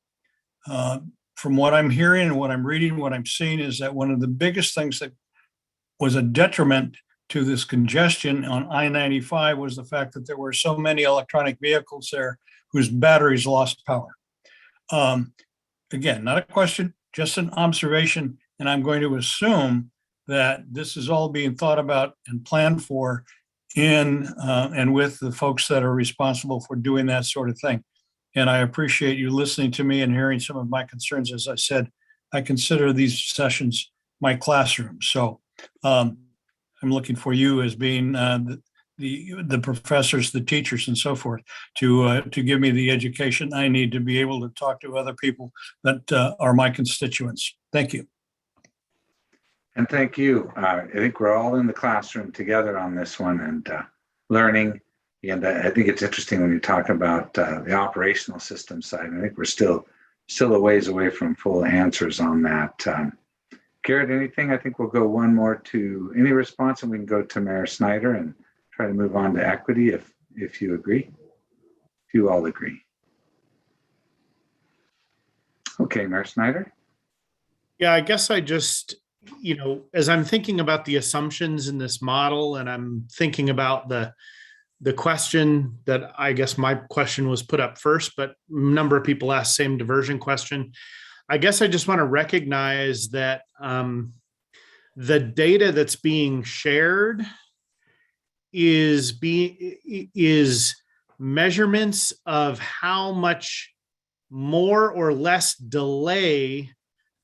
From what I'm hearing and what I'm reading, what I'm seeing is that one of the biggest things that was a detriment to this congestion on I-95 was the fact that there were so many electronic vehicles there whose batteries lost power. Again, not a question, just an observation, and I'm going to assume that this is all being thought about and planned for in and with the folks that are responsible for doing that sort of thing. And I appreciate you listening to me and hearing some of my concerns. As I said, I consider these sessions my classroom. So I'm looking for you as being the professors, the teachers, and so forth to give me the education I need to be able to talk to other people that are my constituents. Thank you. And thank you. I think we're all in the classroom together on this one and learning. And I think it's interesting when you talk about the operational system side. I think we're still a ways away from full answers on that. Garrett, anything? I think we'll go one more to any response, and we can go to Mayor Snyder and try to move on to equity if you agree, if you all agree. Okay, Mayor Snyder. Yeah, I guess I just, as I'm thinking about the assumptions in this model, and I'm thinking about the question that I guess my question was put up first, but a number of people asked same diversion question. I guess I just want to recognize that the data that's being shared is measurements of how much more or less delay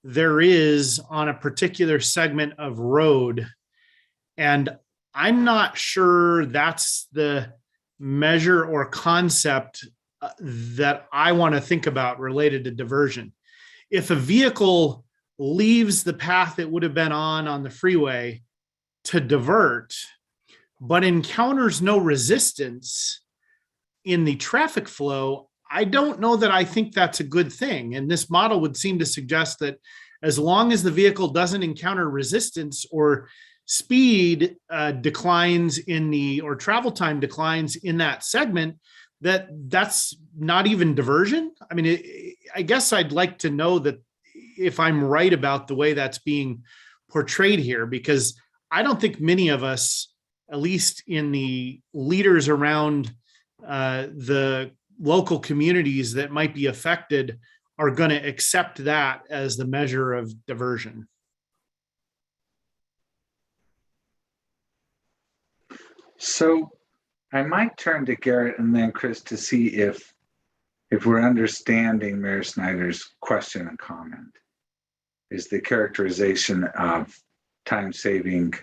there is on a particular segment of road. And I'm not sure that's the measure or concept that I want to think about related to diversion. If a vehicle leaves the path it would have been on the freeway to divert, but encounters no resistance in the traffic flow, I don't know that I think that's a good thing. And this model would seem to suggest that as long as the vehicle doesn't encounter resistance or speed declines or travel time declines in that segment, that's not even diversion. I mean, I guess I'd like to know that if I'm right about the way that's being portrayed here, because I don't think many of us, at least in the leaders around the local communities that might be affected, are going to accept that as the measure of diversion. So I might turn to Garrett and then Chris to see if we're understanding Mayor Snyder's question and comment. Is the characterization of time saving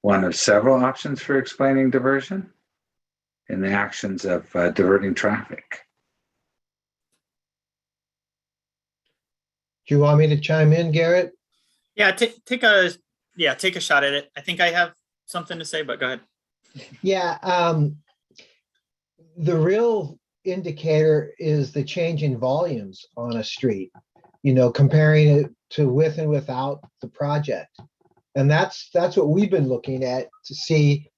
one of several options for explaining diversion in the actions of diverting traffic? Do you want me to chime in, Garrett? Yeah, take a shot at it. I think I have something to say, but go ahead. Yeah, the real indicator is the change in volumes on a street, comparing it to with and without the project. And that's what we've been looking at to see,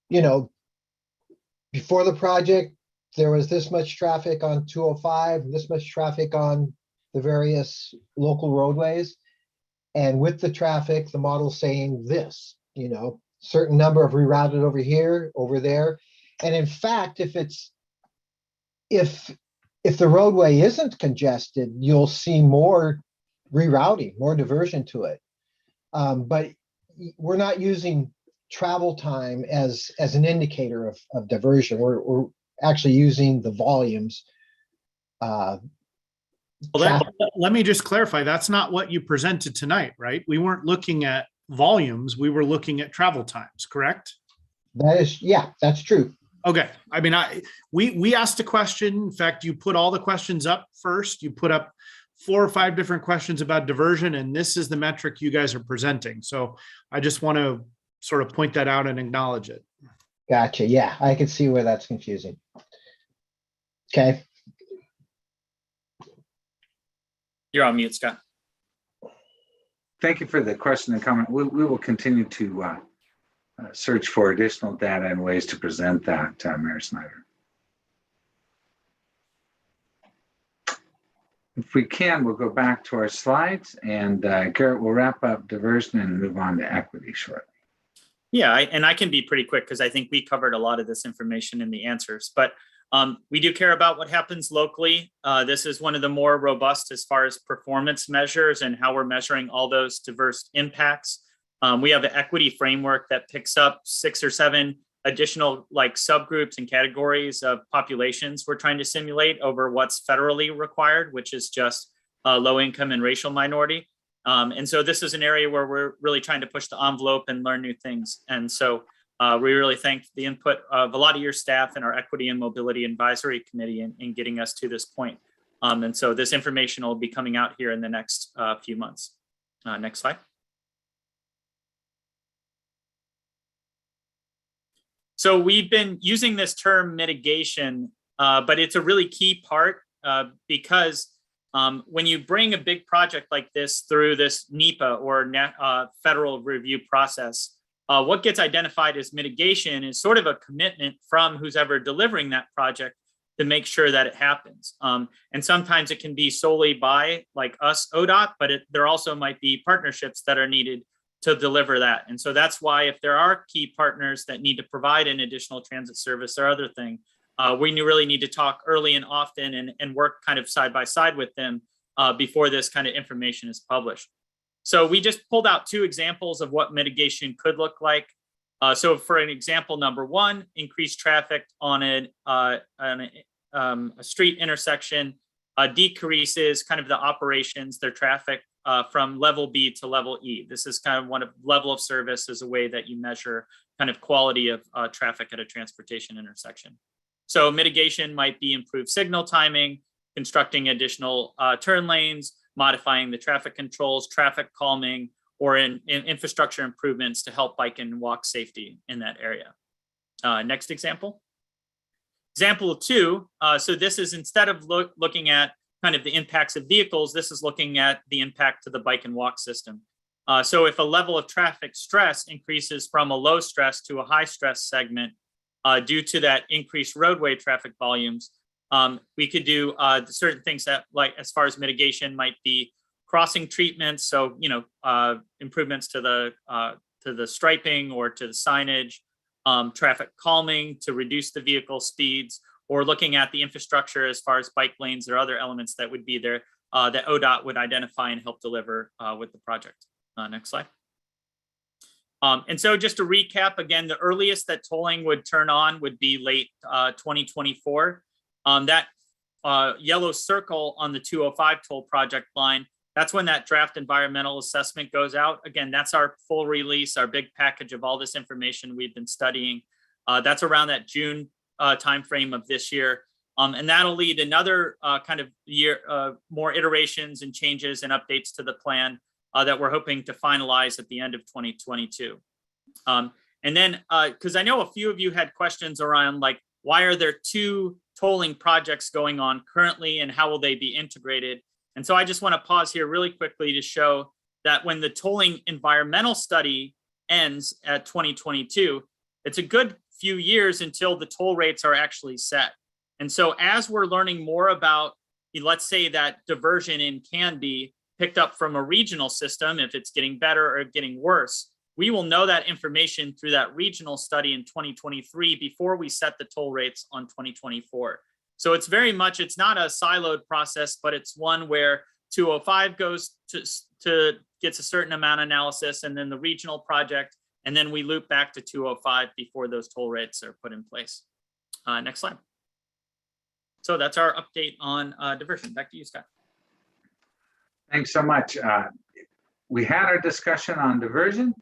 before the project, there was this much traffic on 205, this much traffic on the various local roadways. And with the traffic, the model's saying this, certain number of rerouted over here, over there. And in fact, if the roadway isn't congested, you'll see more rerouting, more diversion to it. But we're not using travel time as an indicator of diversion. We're actually using the volumes. Let me just clarify, that's not what you presented tonight, right? We weren't looking at volumes, we were looking at travel times, correct? That's true. Okay, I mean, we asked a question. In fact, you put all the questions up first. You put up 4 or 5 different questions about diversion, and this is the metric you guys are presenting. So I just want to sort of point that out and acknowledge it. Gotcha. Yeah, I can see where that's confusing. Okay. You're on mute, Scott. thank you for the question and comment. We will continue to search for additional data and ways to present that, Mayor Snyder. If we can, we'll go back to our slides, and Garrett will wrap up diversion and move on to equity shortly. Yeah, and I can be pretty quick because I think we covered a lot of this information in the answers, but we do care about what happens locally. This is one of the more robust as far as performance measures and how we're measuring all those diverse impacts. We have an equity framework that picks up 6 or 7 additional like subgroups and categories of populations we're trying to simulate over what's federally required, which is just low income and racial minority. And so this is an area where we're really trying to push the envelope and learn new things. And so we really thank the input of a lot of your staff and our Equity and Mobility Advisory Committee in getting us to this point. And so this information will be coming out here in the next few months. Next slide. So we've been using this term mitigation, but it's a really key part because when you bring a big project like this through this NEPA or federal review process, what gets identified as mitigation is sort of a commitment from who's ever delivering that project to make sure that it happens. And sometimes it can be solely by like us, ODOT, but there also might be partnerships that are needed to deliver that. And so that's why if there are key partners that need to provide an additional transit service or other thing, we really need to talk early and often and work kind of side by side with them before this kind of information is published. So we just pulled out 2 examples of what mitigation could look like. So for an example, number 1, increased traffic on a street intersection decreases kind of the operations, their traffic from level B to level E. This is kind of one of level of service as a way that you measure kind of quality of traffic at a transportation intersection. So mitigation might be improved signal timing, constructing additional turn lanes, modifying the traffic controls, traffic calming, or in infrastructure improvements to help bike and walk safety in that area. Next example. Example 2, so this is instead of looking at kind of the impacts of vehicles, this is looking at the impact to the bike and walk system. So if a level of traffic stress increases from a low stress to a high stress segment due to that increased roadway traffic volumes, we could do certain things that, like as far as mitigation, might be crossing treatments. So improvements to the striping or to the signage, traffic calming to reduce the vehicle speeds, or looking at the infrastructure as far as bike lanes or other elements that would be there that ODOT would identify and help deliver with the project. Next slide. And so just to recap, again, the earliest that tolling would turn on would be late 2024. That yellow circle on the 205 toll project line, that's when that draft environmental assessment goes out. Again, that's our full release, our big package of all this information we've been studying. That's around that June timeframe of this year. And that'll lead another kind of year, more iterations and changes and updates to the plan that we're hoping to finalize at the end of 2022. And then, because I know a few of you had questions around like, why are there 2 tolling projects going on currently and how will they be integrated? And so I just want to pause here really quickly to show that when the tolling environmental study ends at 2022, it's a good few years until the toll rates are actually set. And so as we're learning more about, let's say that diversion in can be picked up from a regional system, if it's getting better or getting worse, we will know that information through that regional study in 2023 before we set the toll rates on 2024. So it's very much, it's not a siloed process, but it's one where 205 goes to gets a certain amount of analysis, and then the regional project, and then we loop back to 205 before those toll rates are put in place. Next slide. So that's our update on diversion. Back to you, Scott. Thanks so much. We had our discussion on diversion,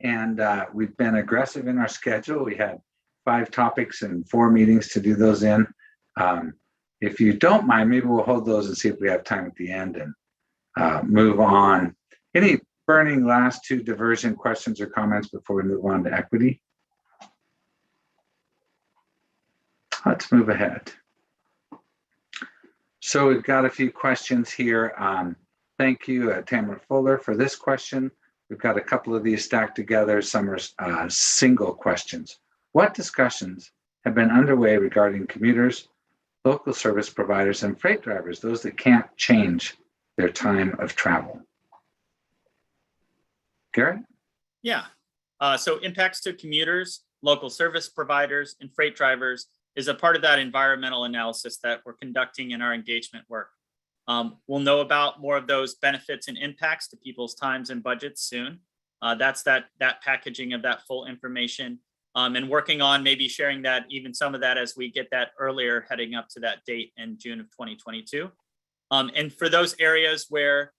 and we've been aggressive in our schedule. We had 5 topics and 4 meetings to do those in. If you don't mind, maybe we'll hold those and see if we have time at the end and move on. Any burning last 2 diversion questions or comments before we move on to equity? Let's move ahead. So we've got a few questions here. Thank you, Tamara Fuller, for this question. We've got a couple of these stacked together. Some are single questions. What discussions have been underway regarding commuters, local service providers, and freight drivers, those that can't change their time of travel? Garrett? Yeah. So impacts to commuters, local service providers, and freight drivers is a part of that environmental analysis that we're conducting in our engagement work. We'll know about more of those benefits and impacts to people's times and budgets soon. That's that packaging of that full information, and working on maybe sharing that, even some of that as we get that earlier, heading up to that date in June of 2022. And for those areas where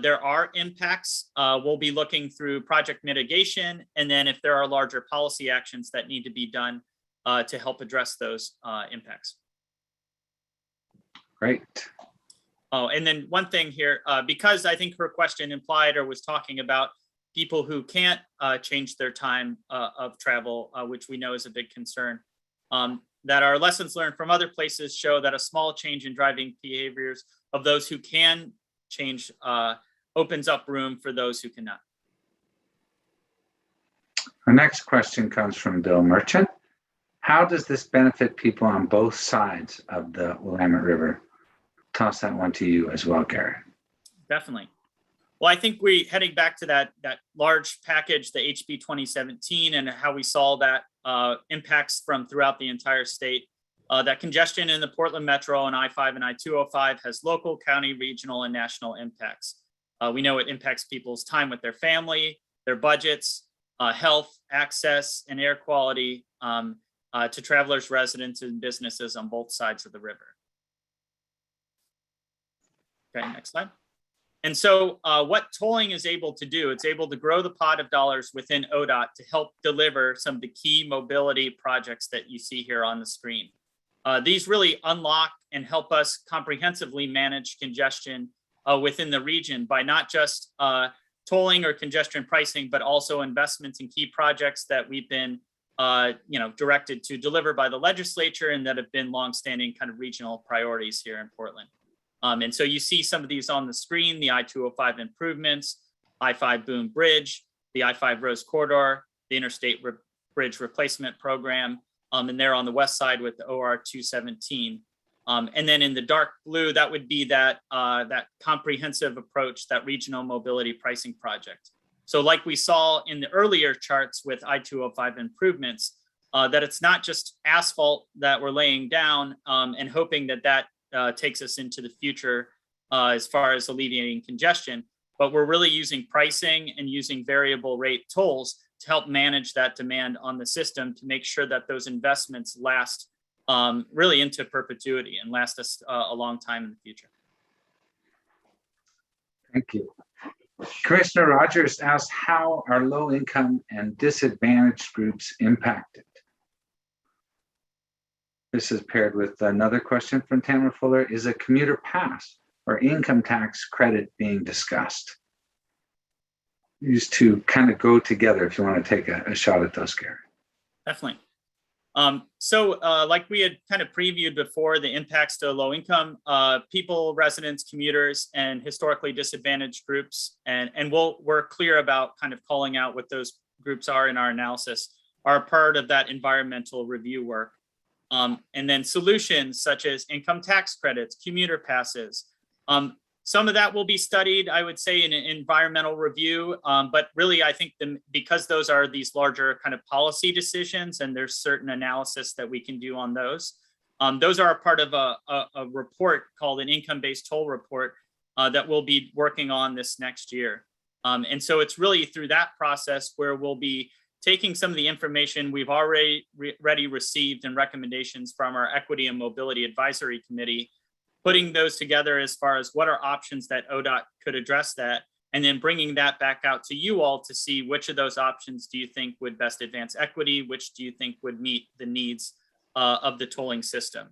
there are impacts, we'll be looking through project mitigation, and then if there are larger policy actions that need to be done to help address those impacts. Great. Oh, and then one thing here, because I think her question implied or was talking about people who can't change their time of travel, which we know is a big concern, that our lessons learned from other places show that a small change in driving behaviors of those who can change opens up room for those who cannot. Our next question comes from Bill Merchant. How does this benefit people on both sides of the Willamette River? Toss that one to you as well, Garrett. Definitely. Well, I think we heading back to that large package, the HB 2017, and how we saw that impacts from throughout the entire state. That congestion in the Portland Metro and I-5 and I-205 has local, county, regional, and national impacts. We know it impacts people's time with their family, their budgets, health, access, and air quality to travelers, residents, and businesses on both sides of the river. Okay, next slide. And so what tolling is able to do, it's able to grow the pot of dollars within ODOT to help deliver some of the key mobility projects that you see here on the screen. These really unlock and help us comprehensively manage congestion within the region by not just tolling or congestion pricing, but also investments in key projects that we've been directed to deliver by the legislature and that have been longstanding kind of regional priorities here in Portland. And so you see some of these on the screen: the I-205 improvements, I-5 Boom Bridge, the I-5 Rose Corridor, the Interstate Bridge Replacement Program, and there on the west side with the OR 217. And then in the dark blue, that would be that comprehensive approach, that regional mobility pricing project. So like we saw in the earlier charts with I-205 improvements, that it's not just asphalt that we're laying down and hoping that takes us into the future as far as alleviating congestion, but we're really using pricing and using variable rate tolls to help manage that demand on the system to make sure that those investments last really into perpetuity and last us a long time in the future. Thank you. Commissioner Rogers asked, how are low income and disadvantaged groups impacted? This is paired with another question from Tamara Fuller. Is a commuter pass or income tax credit being discussed? These two kind of go together if you want to take a shot at those, Gary. Definitely. So like we had kind of previewed before, the impacts to low income people, residents, commuters, and historically disadvantaged groups. And we're clear about kind of calling out what those groups are in our analysis, are a part of that environmental review work. And then solutions such as income tax credits, commuter passes. Some of that will be studied, I would say, in an environmental review. But really, I think because those are these larger kind of policy decisions and there's certain analysis that we can do on those. Those are a part of a report called an income-based toll report that we'll be working on this next year. And so it's really through that process where we'll be taking some of the information we've already received and recommendations from our Equity and Mobility Advisory Committee, putting those together as far as what are options that ODOT could address that, and then bringing that back out to you all to see which of those options do you think would best advance equity, which do you think would meet the needs of the tolling system.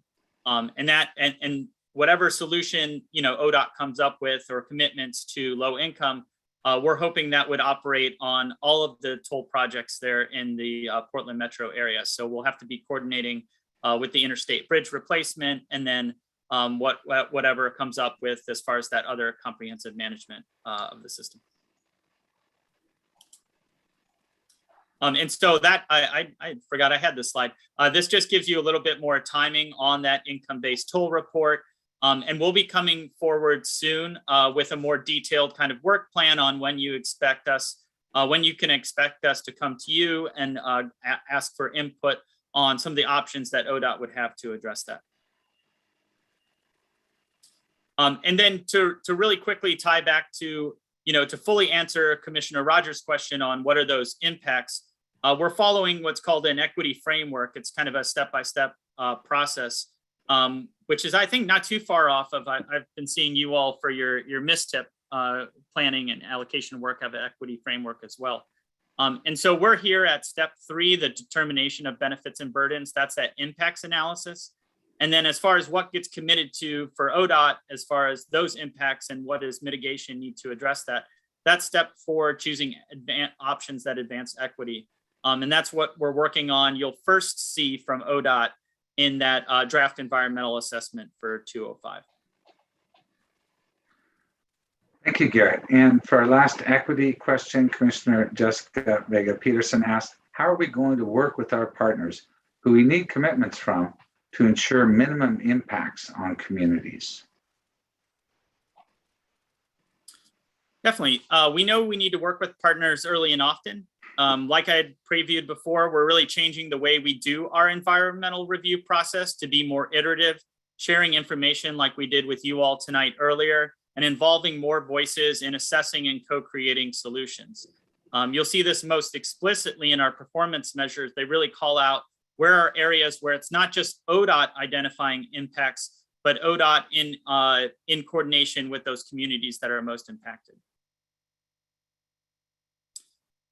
And whatever solution ODOT comes up with or commitments to low income, we're hoping that would operate on all of the toll projects there in the Portland metro area. So we'll have to be coordinating with the interstate bridge replacement and then whatever comes up with as far as that other comprehensive management of the system. And so that I forgot I had this slide. This just gives you a little bit more timing on that income-based toll report. And we'll be coming forward soon with a more detailed kind of work plan on when you expect us, when you can expect us to come to you and ask for input on some of the options that ODOT would have to address that. And then to really quickly tie back to, to fully answer Commissioner Rogers' question on what are those impacts, we're following what's called an equity framework. It's kind of a step-by-step process, which is, I think, not too far off of, I've been seeing you all for your MISTIP planning and allocation work have an equity framework as well. And so we're here at step 3, the determination of benefits and burdens. That's that impacts analysis. And then as far as what gets committed to for ODOT, as far as those impacts and what is mitigation need to address that, that's step 4, choosing options that advance equity. And that's what we're working on. You'll first see from ODOT in that draft environmental assessment for 205. Thank you, Garrett. And for our last equity question, Commissioner Jessica Vega Peterson asked, how are we going to work with our partners who we need commitments from to ensure minimum impacts on communities? Definitely. We know we need to work with partners early and often. Like I had previewed before, we're really changing the way we do our environmental review process to be more iterative, sharing information like we did with you all tonight earlier, and involving more voices in assessing and co-creating solutions. You'll see this most explicitly in our performance measures. They really call out where are areas where it's not just ODOT identifying impacts, but ODOT in coordination with those communities that are most impacted.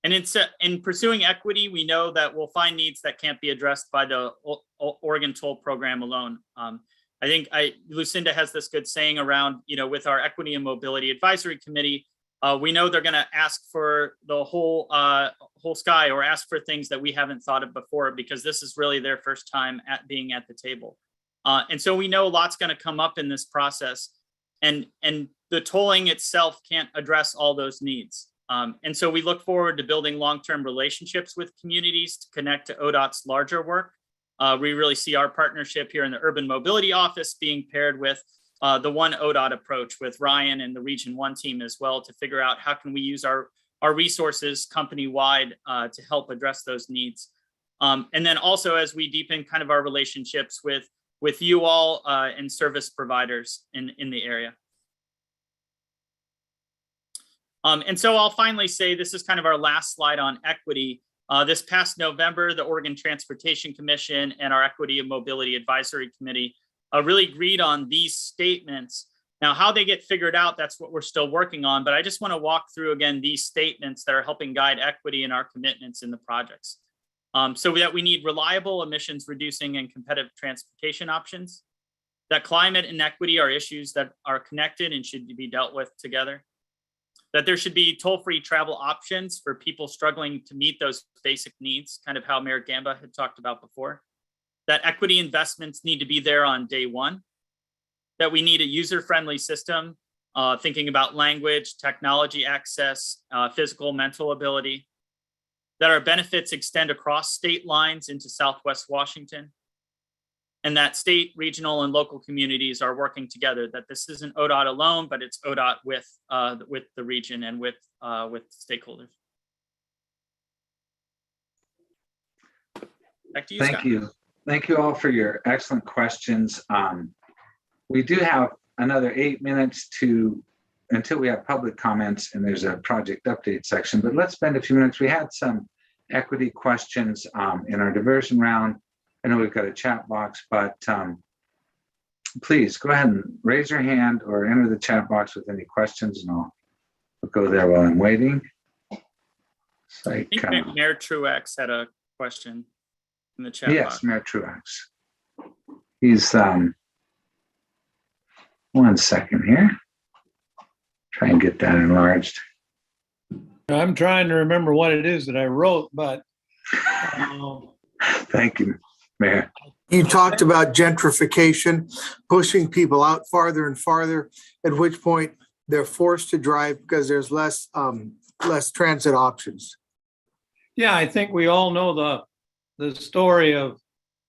And it's in pursuing equity, we know that we'll find needs that can't be addressed by the Oregon toll program alone. I think Lucinda has this good saying around, with our Equity and Mobility Advisory Committee, we know they're going to ask for the whole sky or ask for things that we haven't thought of before, because this is really their first time at being at the table. And so we know a lot's going to come up in this process, and the tolling itself can't address all those needs. And so we look forward to building long-term relationships with communities to connect to ODOT's larger work. We really see our partnership here in the Urban Mobility Office being paired with the One ODOT approach with Ryan and the Region 1 team as well, to figure out how can we use our resources company-wide to help address those needs. And then also as we deepen kind of our relationships with you all and service providers in the area. And so I'll finally say, this is kind of our last slide on equity. This past November, the Oregon Transportation Commission and our Equity and Mobility Advisory Committee really agreed on these statements. Now, how they get figured out, that's what we're still working on. But I just want to walk through again these statements that are helping guide equity in our commitments in the projects. So that we need reliable emissions reducing and competitive transportation options, that climate and equity are issues that are connected and should be dealt with together, that there should be toll-free travel options for people struggling to meet those basic needs, kind of how Mayor Gamba had talked about before, that equity investments need to be there on day one, that we need a user-friendly system, thinking about language, technology access, physical, mental ability, that our benefits extend across state lines into Southwest Washington, and that state, regional, and local communities are working together, that this isn't ODOT alone, but it's ODOT with the region and with stakeholders. Back to you, Thank Scott. you. Thank you all for your excellent questions. We do have another 8 minutes until we have public comments, and there's a project update section, but let's spend a few minutes. We had some equity questions in our diversion round. I know we've got a chat box, but please go ahead and raise your hand or enter the chat box with any questions, and I'll go there while I'm waiting. I think Mayor Truax had a question in the chat box. Yes, Mayor Truax. He's, one second here. Try and get that enlarged. I'm trying to remember what it is that I wrote, but Thank you. Mayor. You talked about gentrification, pushing people out farther and farther, at which point they're forced to drive because there's less transit options. Yeah, I think we all know the story of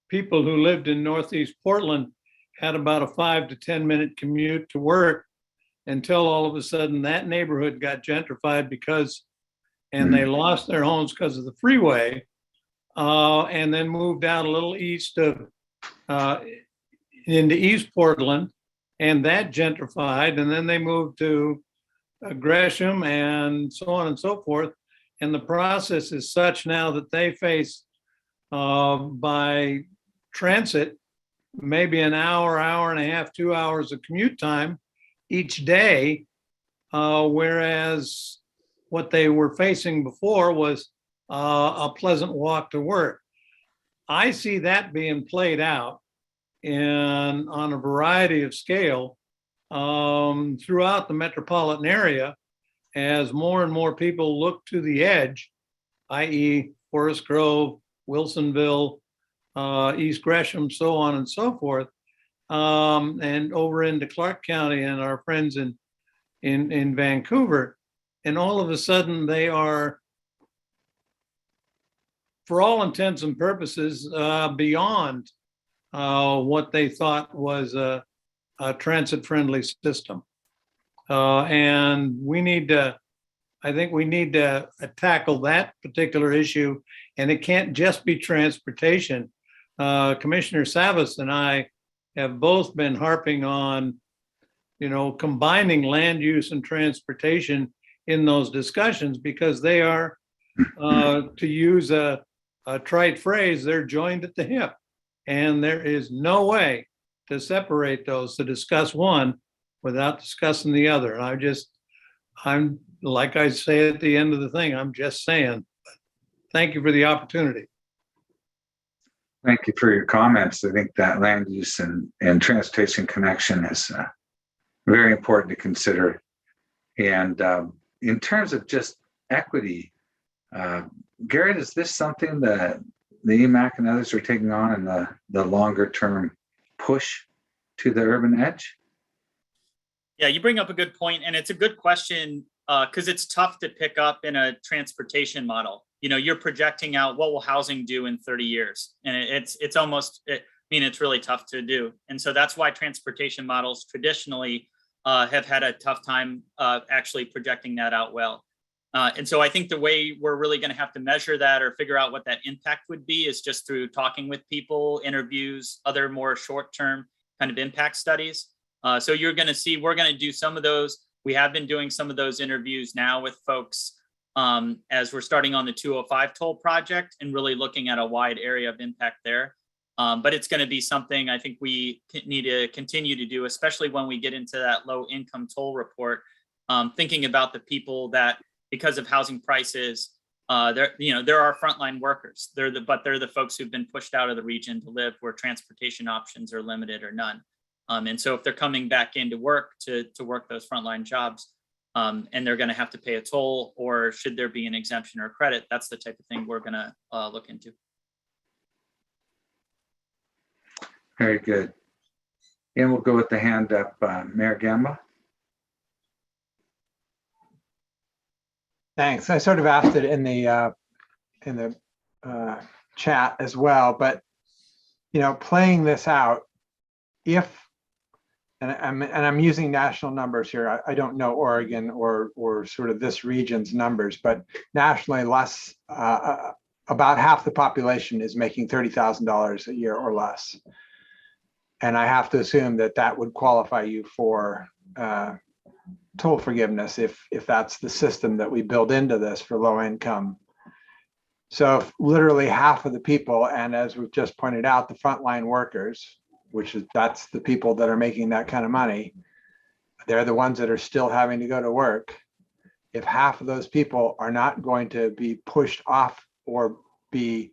people who lived in Northeast Portland had about a 5 to 10 minute commute to work until all of a sudden that neighborhood got gentrified and they lost their homes because of the freeway, and then moved out a little east of into East Portland, and that gentrified, and then they moved to Gresham and so on and so forth. And the process is such now that they face by transit maybe an hour, hour and a half, 2 hours of commute time each day, whereas what they were facing before was a pleasant walk to work. I see that being played out on a variety of scale throughout the metropolitan area as more and more people look to the edge, i.e. Forest Grove, Wilsonville, East Gresham, so on and so forth, and over into Clark County and our friends in Vancouver. And all of a sudden they are, for all intents and purposes, beyond what they thought was a transit-friendly system. And I think we need to tackle that particular issue, and it can't just be transportation. Commissioner Savas and I have both been harping on, combining land use and transportation in those discussions, because they are, to use a trite phrase, they're joined at the hip. And there is no way to separate those, to discuss one without discussing the other. And I'm like I say at the end of the thing, I'm just saying, thank you for the opportunity. Thank you for your comments. I think that land use and transportation connection is very important to consider. And in terms of just equity, Garrett, is this something that the EMAC and others are taking on in the longer term push to the urban edge? Yeah, you bring up a good point, and it's a good question because it's tough to pick up in a transportation model. You're projecting out what will housing do in 30 years, and it's really tough to do. And so that's why transportation models traditionally have had a tough time actually projecting that out well. And so I think the way we're really going to have to measure that or figure out what that impact would be is just through talking with people, interviews, other more short-term kind of impact studies. So you're going to see, we're going to do some of those. We have been doing some of those interviews now with folks as we're starting on the 205 toll project and really looking at a wide area of impact there. But it's going to be something I think we need to continue to do, especially when we get into that low income toll report, thinking about the people that, because of housing prices, there are frontline workers. They're the folks who've been pushed out of the region to live where transportation options are limited or none. And so if they're coming back into work to work those frontline jobs, and they're going to have to pay a toll, or should there be an exemption or a credit, that's the type of thing we're going to look into. Very good. And we'll go with the hand up, Mayor Gamba. Thanks. I sort of asked it in the chat as well, but playing this out, I'm using national numbers here. I don't know Oregon or sort of this region's numbers, but nationally, about half the population is making $30,000 a year or less, and I have to assume that would qualify you for toll forgiveness if that's the system that we build into this for low income. So if literally half of the people, and as we've just pointed out, the frontline workers, that's the people that are making that kind of money, they're the ones that are still having to go to work. If half of those people are not going to be pushed off or be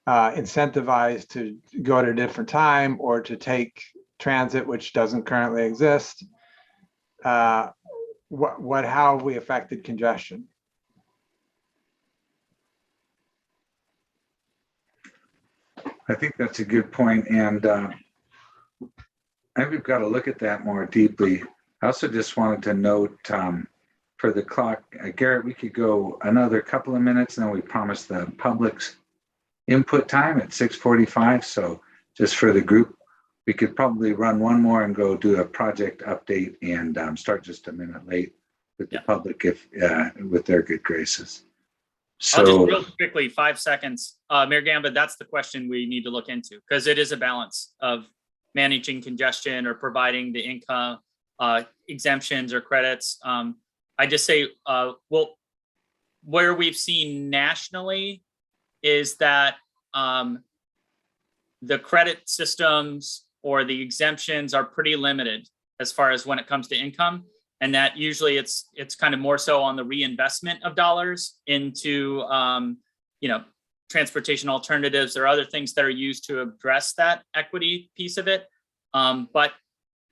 incentivized to go at a different time or to take transit, which doesn't currently exist, how have we affected congestion? I think that's a good point, and I think we've got to look at that more deeply. I also just wanted to note for the clock, Garrett, we could go another couple of minutes, and then we promised the public's input time at 6:45. So just for the group, we could probably run one more and go do a project update and start just a minute late with the public if with their good graces. I'll just So real quickly, 5 seconds. Mayor Gamba, that's the question we need to look into because it is a balance of managing congestion or providing the income exemptions or credits. I just say, well, where we've seen nationally is that the credit systems or the exemptions are pretty limited as far as when it comes to income. And that usually it's kind of more so on the reinvestment of dollars into, transportation alternatives or other things that are used to address that equity piece of it. But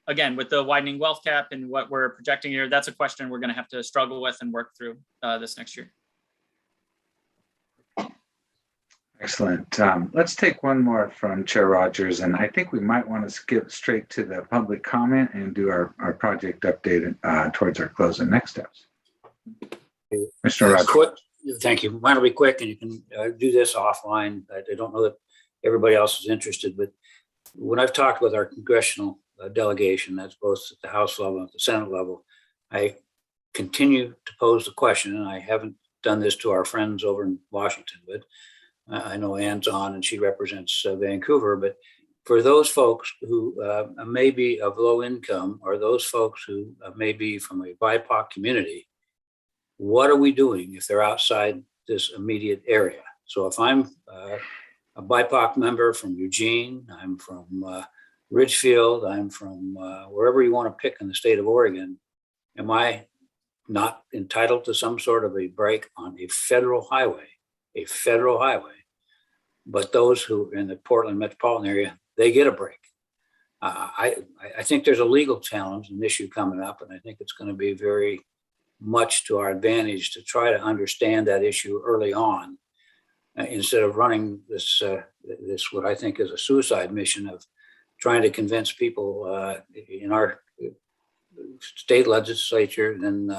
again, with the widening wealth cap and what we're projecting here, that's a question we're going to have to struggle with and work through this next year. excellent. Let's take one more from Chair Rogers, and I think we might want to skip straight to the public comment and do our project update towards our close and next steps. Mr. Rogers. Thank you. Mine will be quick, and you can do this offline. I don't know that everybody else is interested, but when I've talked with our congressional delegation, that's both at the House level and at the Senate level, I continue to pose the question, and I haven't done this to our friends over in Washington, but I know Ann's on and she represents Vancouver, but for those folks who may be of low income or those folks who may be from a BIPOC community, what are we doing if they're outside this immediate area? So if I'm a BIPOC member from Eugene, I'm from Ridgefield, I'm from wherever you want to pick in the state of Oregon, am I not entitled to some sort of a break on a federal highway? But those who are in the Portland metropolitan area, they get a break. I think there's a legal challenge, an issue coming up, and I think it's going to be very much to our advantage to try to understand that issue early on, instead of running this what I think is a suicide mission of trying to convince people in our state legislature and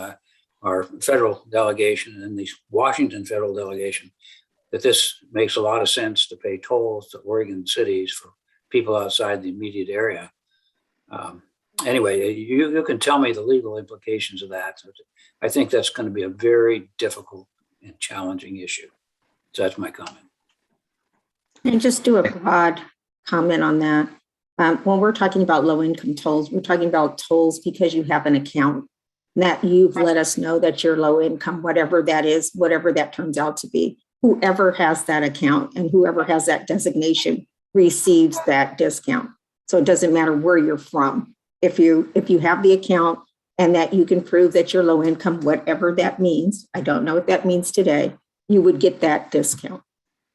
our federal delegation and the Washington federal delegation that this makes a lot of sense to pay tolls to Oregon cities for people outside the immediate area. Anyway, you can tell me the legal implications of that. I think that's going to be a very difficult and challenging issue. So that's my comment. And just do a broad comment on that. When we're talking about low income tolls, we're talking about tolls because you have an account that you've let us know that you're low income, whatever that is, whatever that turns out to be. Whoever has that account and whoever has that designation receives that discount. So it doesn't matter where you're from. If you have the account and that you can prove that you're low income, whatever that means, I don't know what that means today, you would get that discount.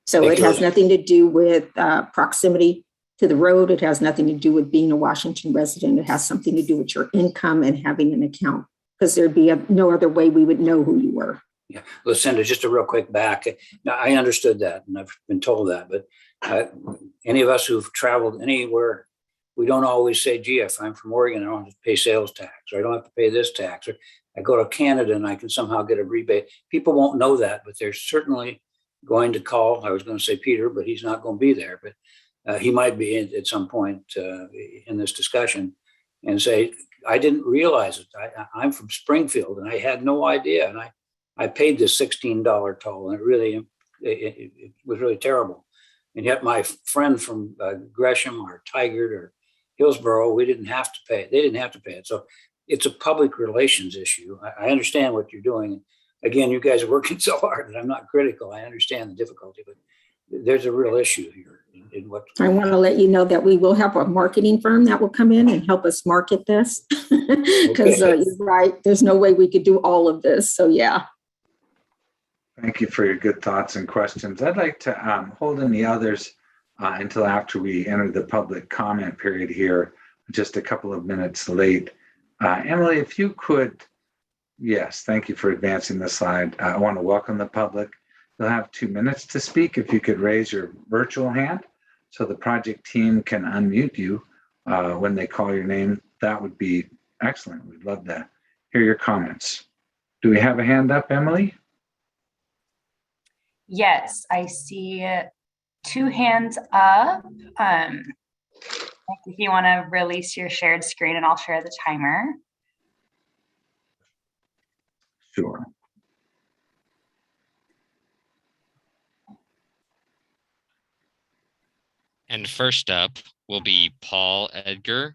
So it has nothing to do with proximity to the road. It has nothing to do with being a Washington resident. It has something to do with your income and having an account, because there'd be no other way we would know who you were. Yeah, Lucinda, just a real quick back. Now, I understood that and I've been told that, but any of us who've traveled anywhere, we don't always say, gee, if I'm from Oregon, I don't have to pay sales tax, or I don't have to pay this tax, or I go to Canada and I can somehow get a rebate. People won't know that, but they're certainly going to call. I was going to say Peter, but he's not going to be there, but he might be at some point in this discussion and say, I didn't realize it. I'm from Springfield and I had no idea. And I paid this $16 toll, and it was really terrible. And yet my friend from Gresham or Tigard or Hillsborough, we didn't have to pay it. They didn't have to pay it. So it's a public relations issue. I understand what you're doing. Again, you guys are working so hard, and I'm not critical. I understand the difficulty, but there's a real issue here. In what I want to let you know that we will have a marketing firm that will come in and help us market this, because you're right. There's no way we could do all of this. So yeah. Thank you for your good thoughts and questions. I'd like to hold any others until after we enter the public comment period here, just a couple of minutes late. Emily, if you could, yes, thank you for advancing the slide. I want to welcome the public. You'll have 2 minutes to speak. If you could raise your virtual hand, so the project team can unmute you when they call your name, that would be excellent. We'd love to hear your comments. Do we have a hand up, Emily? Yes, I see 2 hands up. If you want to release your shared screen and I'll share the timer. Sure. And first up will be Paul Edgar.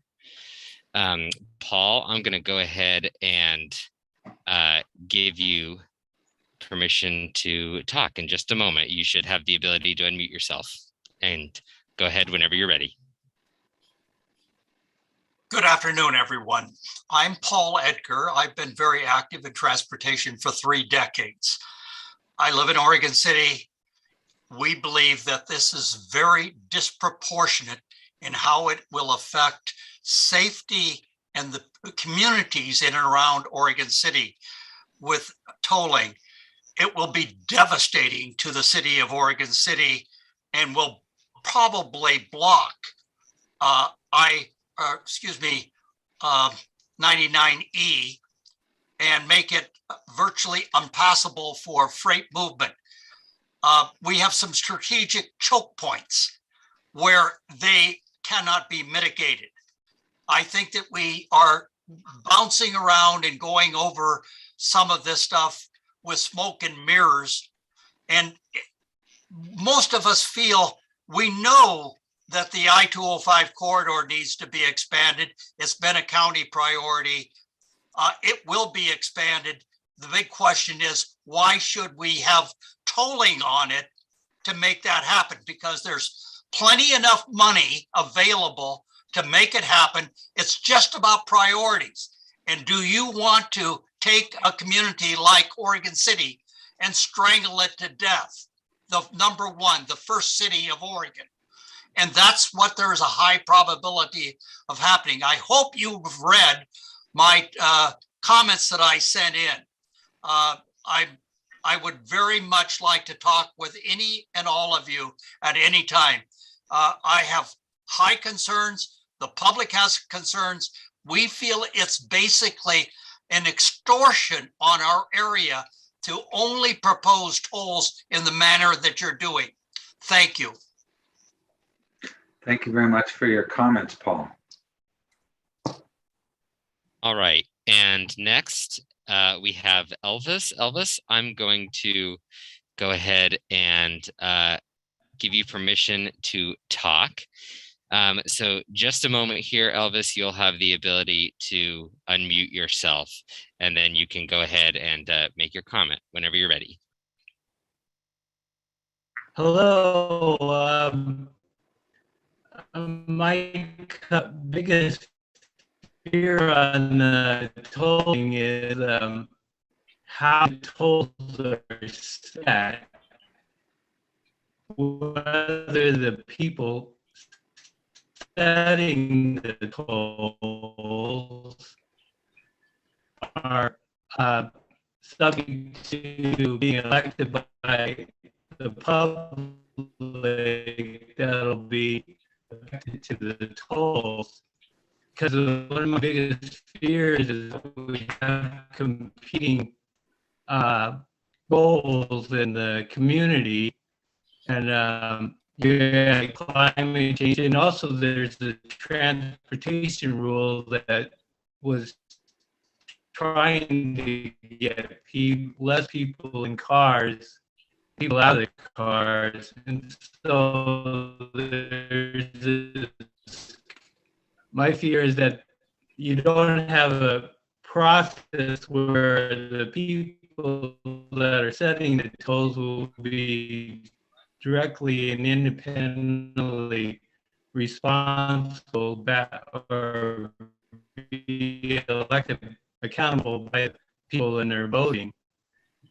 Paul, I'm going to go ahead and give you permission to talk in just a moment. You should have the ability to unmute yourself and go ahead whenever you're ready. Good afternoon, everyone. I'm Paul Edgar. I've been very active in transportation for 3 decades. I live in Oregon City. We believe that this is very disproportionate in how it will affect safety and the communities in and around Oregon City with tolling. It will be devastating to the city of Oregon City and will probably block 99E and make it virtually impassable for freight movement. We have some strategic choke points where they cannot be mitigated. I think that we are bouncing around and going over some of this stuff with smoke and mirrors. And most of us feel we know that the I-205 corridor needs to be expanded. It's been a county priority. It will be expanded. The big question is, why should we have tolling on it to make that happen? Because there's plenty enough money available to make it happen. It's just about priorities. And do you want to take a community like Oregon City and strangle it to death? The number one, the first city of Oregon. And that's what there is a high probability of happening. I hope you've read my comments that I sent in. I would very much like to talk with any and all of you at any time. I have high concerns. The public has concerns. We feel it's basically an extortion on our area to only propose tolls in the manner that you're doing. Thank you. Thank you very much for your comments, Paul. All right. And next, we have Elvis. Elvis, I'm going to go ahead and give you permission to talk. So just a moment here, Elvis, you'll have the ability to unmute yourself, and then you can go ahead and make your comment whenever you're ready. Hello. My biggest fear on tolling is how tolls are set, whether the people setting the tolls are subject to being elected by the public that'll be affected to the tolls. Because one of my biggest fears is we have competing goals in the community, and climate change, and also there's the transportation rule that was trying to get less people in cars, people out of the cars, and so my fear is that you don't have a process where the people that are setting the tolls will be directly and independently responsible or be elected accountable by people in their voting.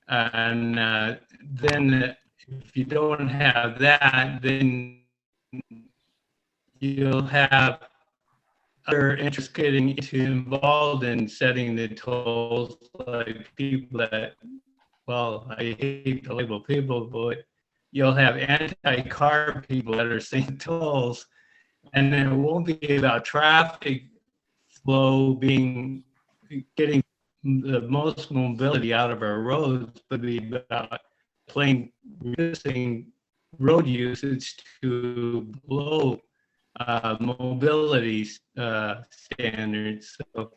And then if you don't have that, then you'll have other interests getting involved in setting the tolls, like people that, well, I hate to label people, but you'll have anti-car people that are saying tolls, and then it won't be about traffic flow getting the most mobility out of our roads, but be about reducing road usage to below mobility standards. So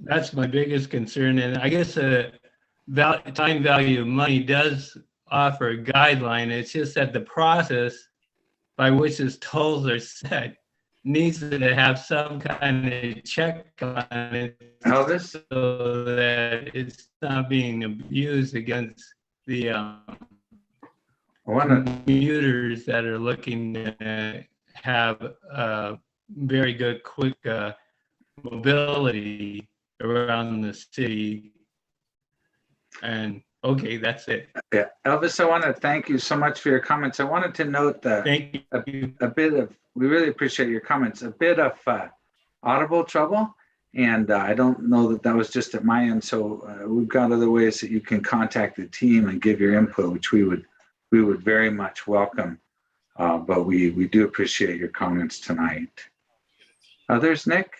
that's my biggest concern. And I guess time value of money does offer a guideline. It's just that the process by which these tolls are set needs to have some kind of check on it, Elvis? so that it's not being abused against the commuters that are looking to have very good, quick mobility around the city. And okay, that's it. Yeah, Elvis, I want to thank you so much for your comments. I wanted to note that a bit of, we really appreciate your comments, a bit of audible trouble. And I don't know that that was just at my end. So we've got other ways that you can contact the team and give your input, which we would very much welcome. But we do appreciate your comments tonight. Others, Nick?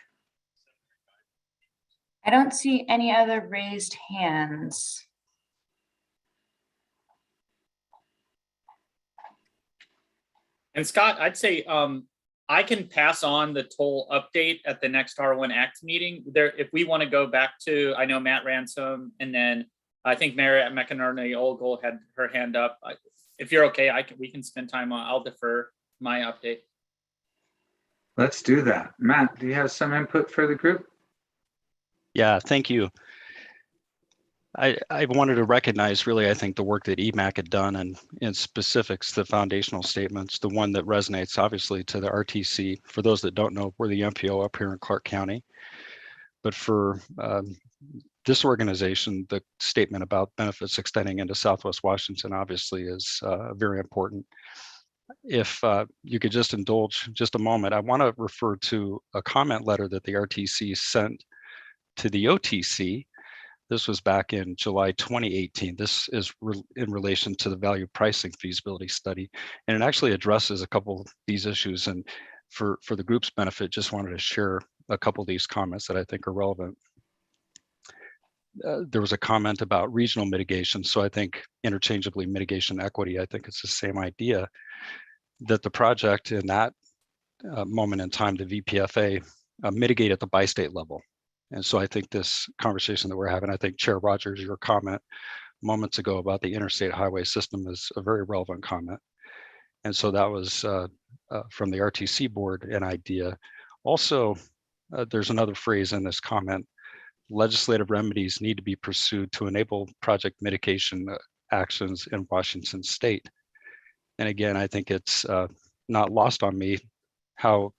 I don't see any other raised hands. And Scott, I'd say I can pass on the toll update at the next R1 Act meeting. There, if we want to go back to, I know Matt Ransom, and then I think Mary McInerney-Olgel had her hand up. If you're okay, we can spend time on. I'll defer my update. Let's do that. Matt, do you have some input for the group? Yeah, thank you. I wanted to recognize really, I think the work that EMAC had done and in specifics, the foundational statements, the one that resonates obviously to the RTC. For those that don't know, we're the MPO up here in Clark County. But for this organization, the statement about benefits extending into Southwest Washington obviously is very important. If you could just indulge just a moment, I want to refer to a comment letter that the RTC sent to the OTC. This was back in July 2018. This is in relation to the value pricing feasibility study, and it actually addresses a couple of these issues. And for the group's benefit, just wanted to share a couple of these comments that I think are relevant. There was a comment about regional mitigation. So I think interchangeably mitigation equity, I think it's the same idea, that the project in that moment in time, the VPFA, mitigate at the bi-state level. And so I think this conversation that we're having, I think Chair Rogers, your comment moments ago about the interstate highway system is a very relevant comment. And so that was from the RTC board an idea. Also, there's another phrase in this comment: legislative remedies need to be pursued to enable project mitigation actions in Washington state. And again, I think it's not lost on me how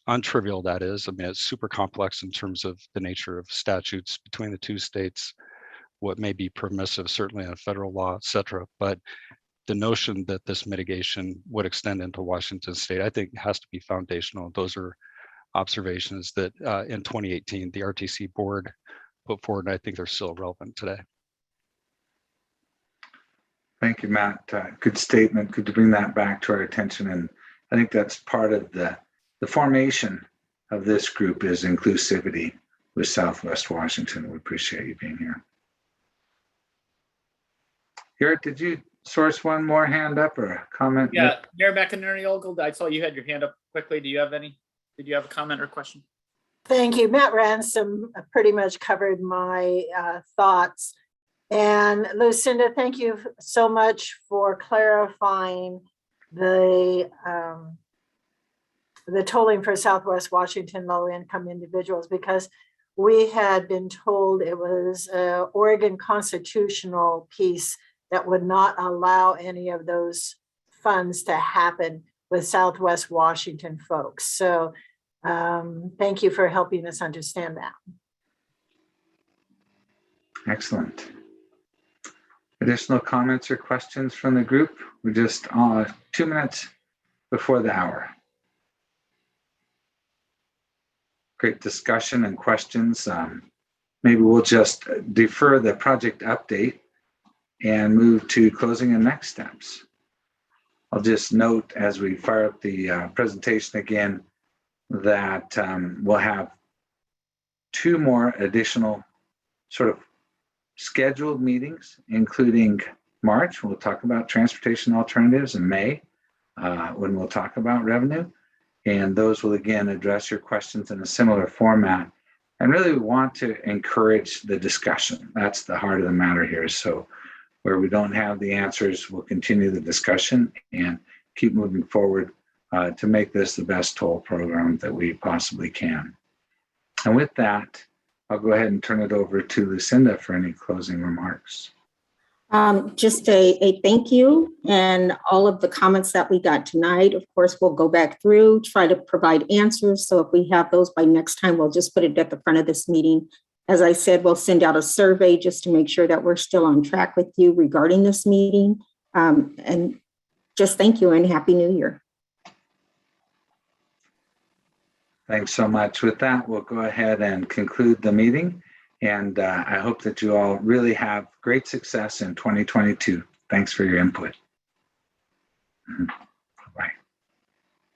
untrivial that is. I mean, it's super complex in terms of the nature of statutes between the two states, what may be permissive, certainly in a federal law, et cetera. But the notion that this mitigation would extend into Washington state, I think has to be foundational. Those are observations that in 2018, the RTC board put forward, and I think they're still relevant today. Thank you, Matt. Good statement. Good to bring that back to our attention. And I think that's part of the formation of this group is inclusivity with Southwest Washington. We appreciate you being here. Garrett, did you source one more hand up or a comment? Yeah, Mayor McInerney-Olgel, I saw you had your hand up quickly. Did you have a comment or question? Thank you. Matt Ransom pretty much covered my thoughts. And Lucinda, thank you so much for clarifying the tolling for Southwest Washington low-income individuals, because we had been told it was an Oregon constitutional piece that would not allow any of those funds to happen with Southwest Washington folks. So thank you for helping us understand that. Excellent. Additional comments or questions from the group? We're just 2 minutes before the hour. Great discussion and questions. Maybe we'll just defer the project update and move to closing and next steps. I'll just note as we fire up the presentation again that we'll have 2 more additional sort of scheduled meetings, including March. We'll talk about transportation alternatives, in May, when we'll talk about revenue. And those will again address your questions in a similar format. And really we want to encourage the discussion. That's the heart of the matter here. So where we don't have the answers, we'll continue the discussion and keep moving forward to make this the best toll program that we possibly can. And with that, I'll go ahead and turn it over to Lucinda for any closing remarks. Just a thank you, and all of the comments that we got tonight. Of course, we'll go back through, try to provide answers. So if we have those by next time, we'll just put it at the front of this meeting. As I said, we'll send out a survey just to make sure that we're still on track with you regarding this meeting. And just thank you and Happy New Year. Thanks so much. With that, we'll go ahead and conclude the meeting. And I hope that you all really have great success in 2022. Thanks for your input.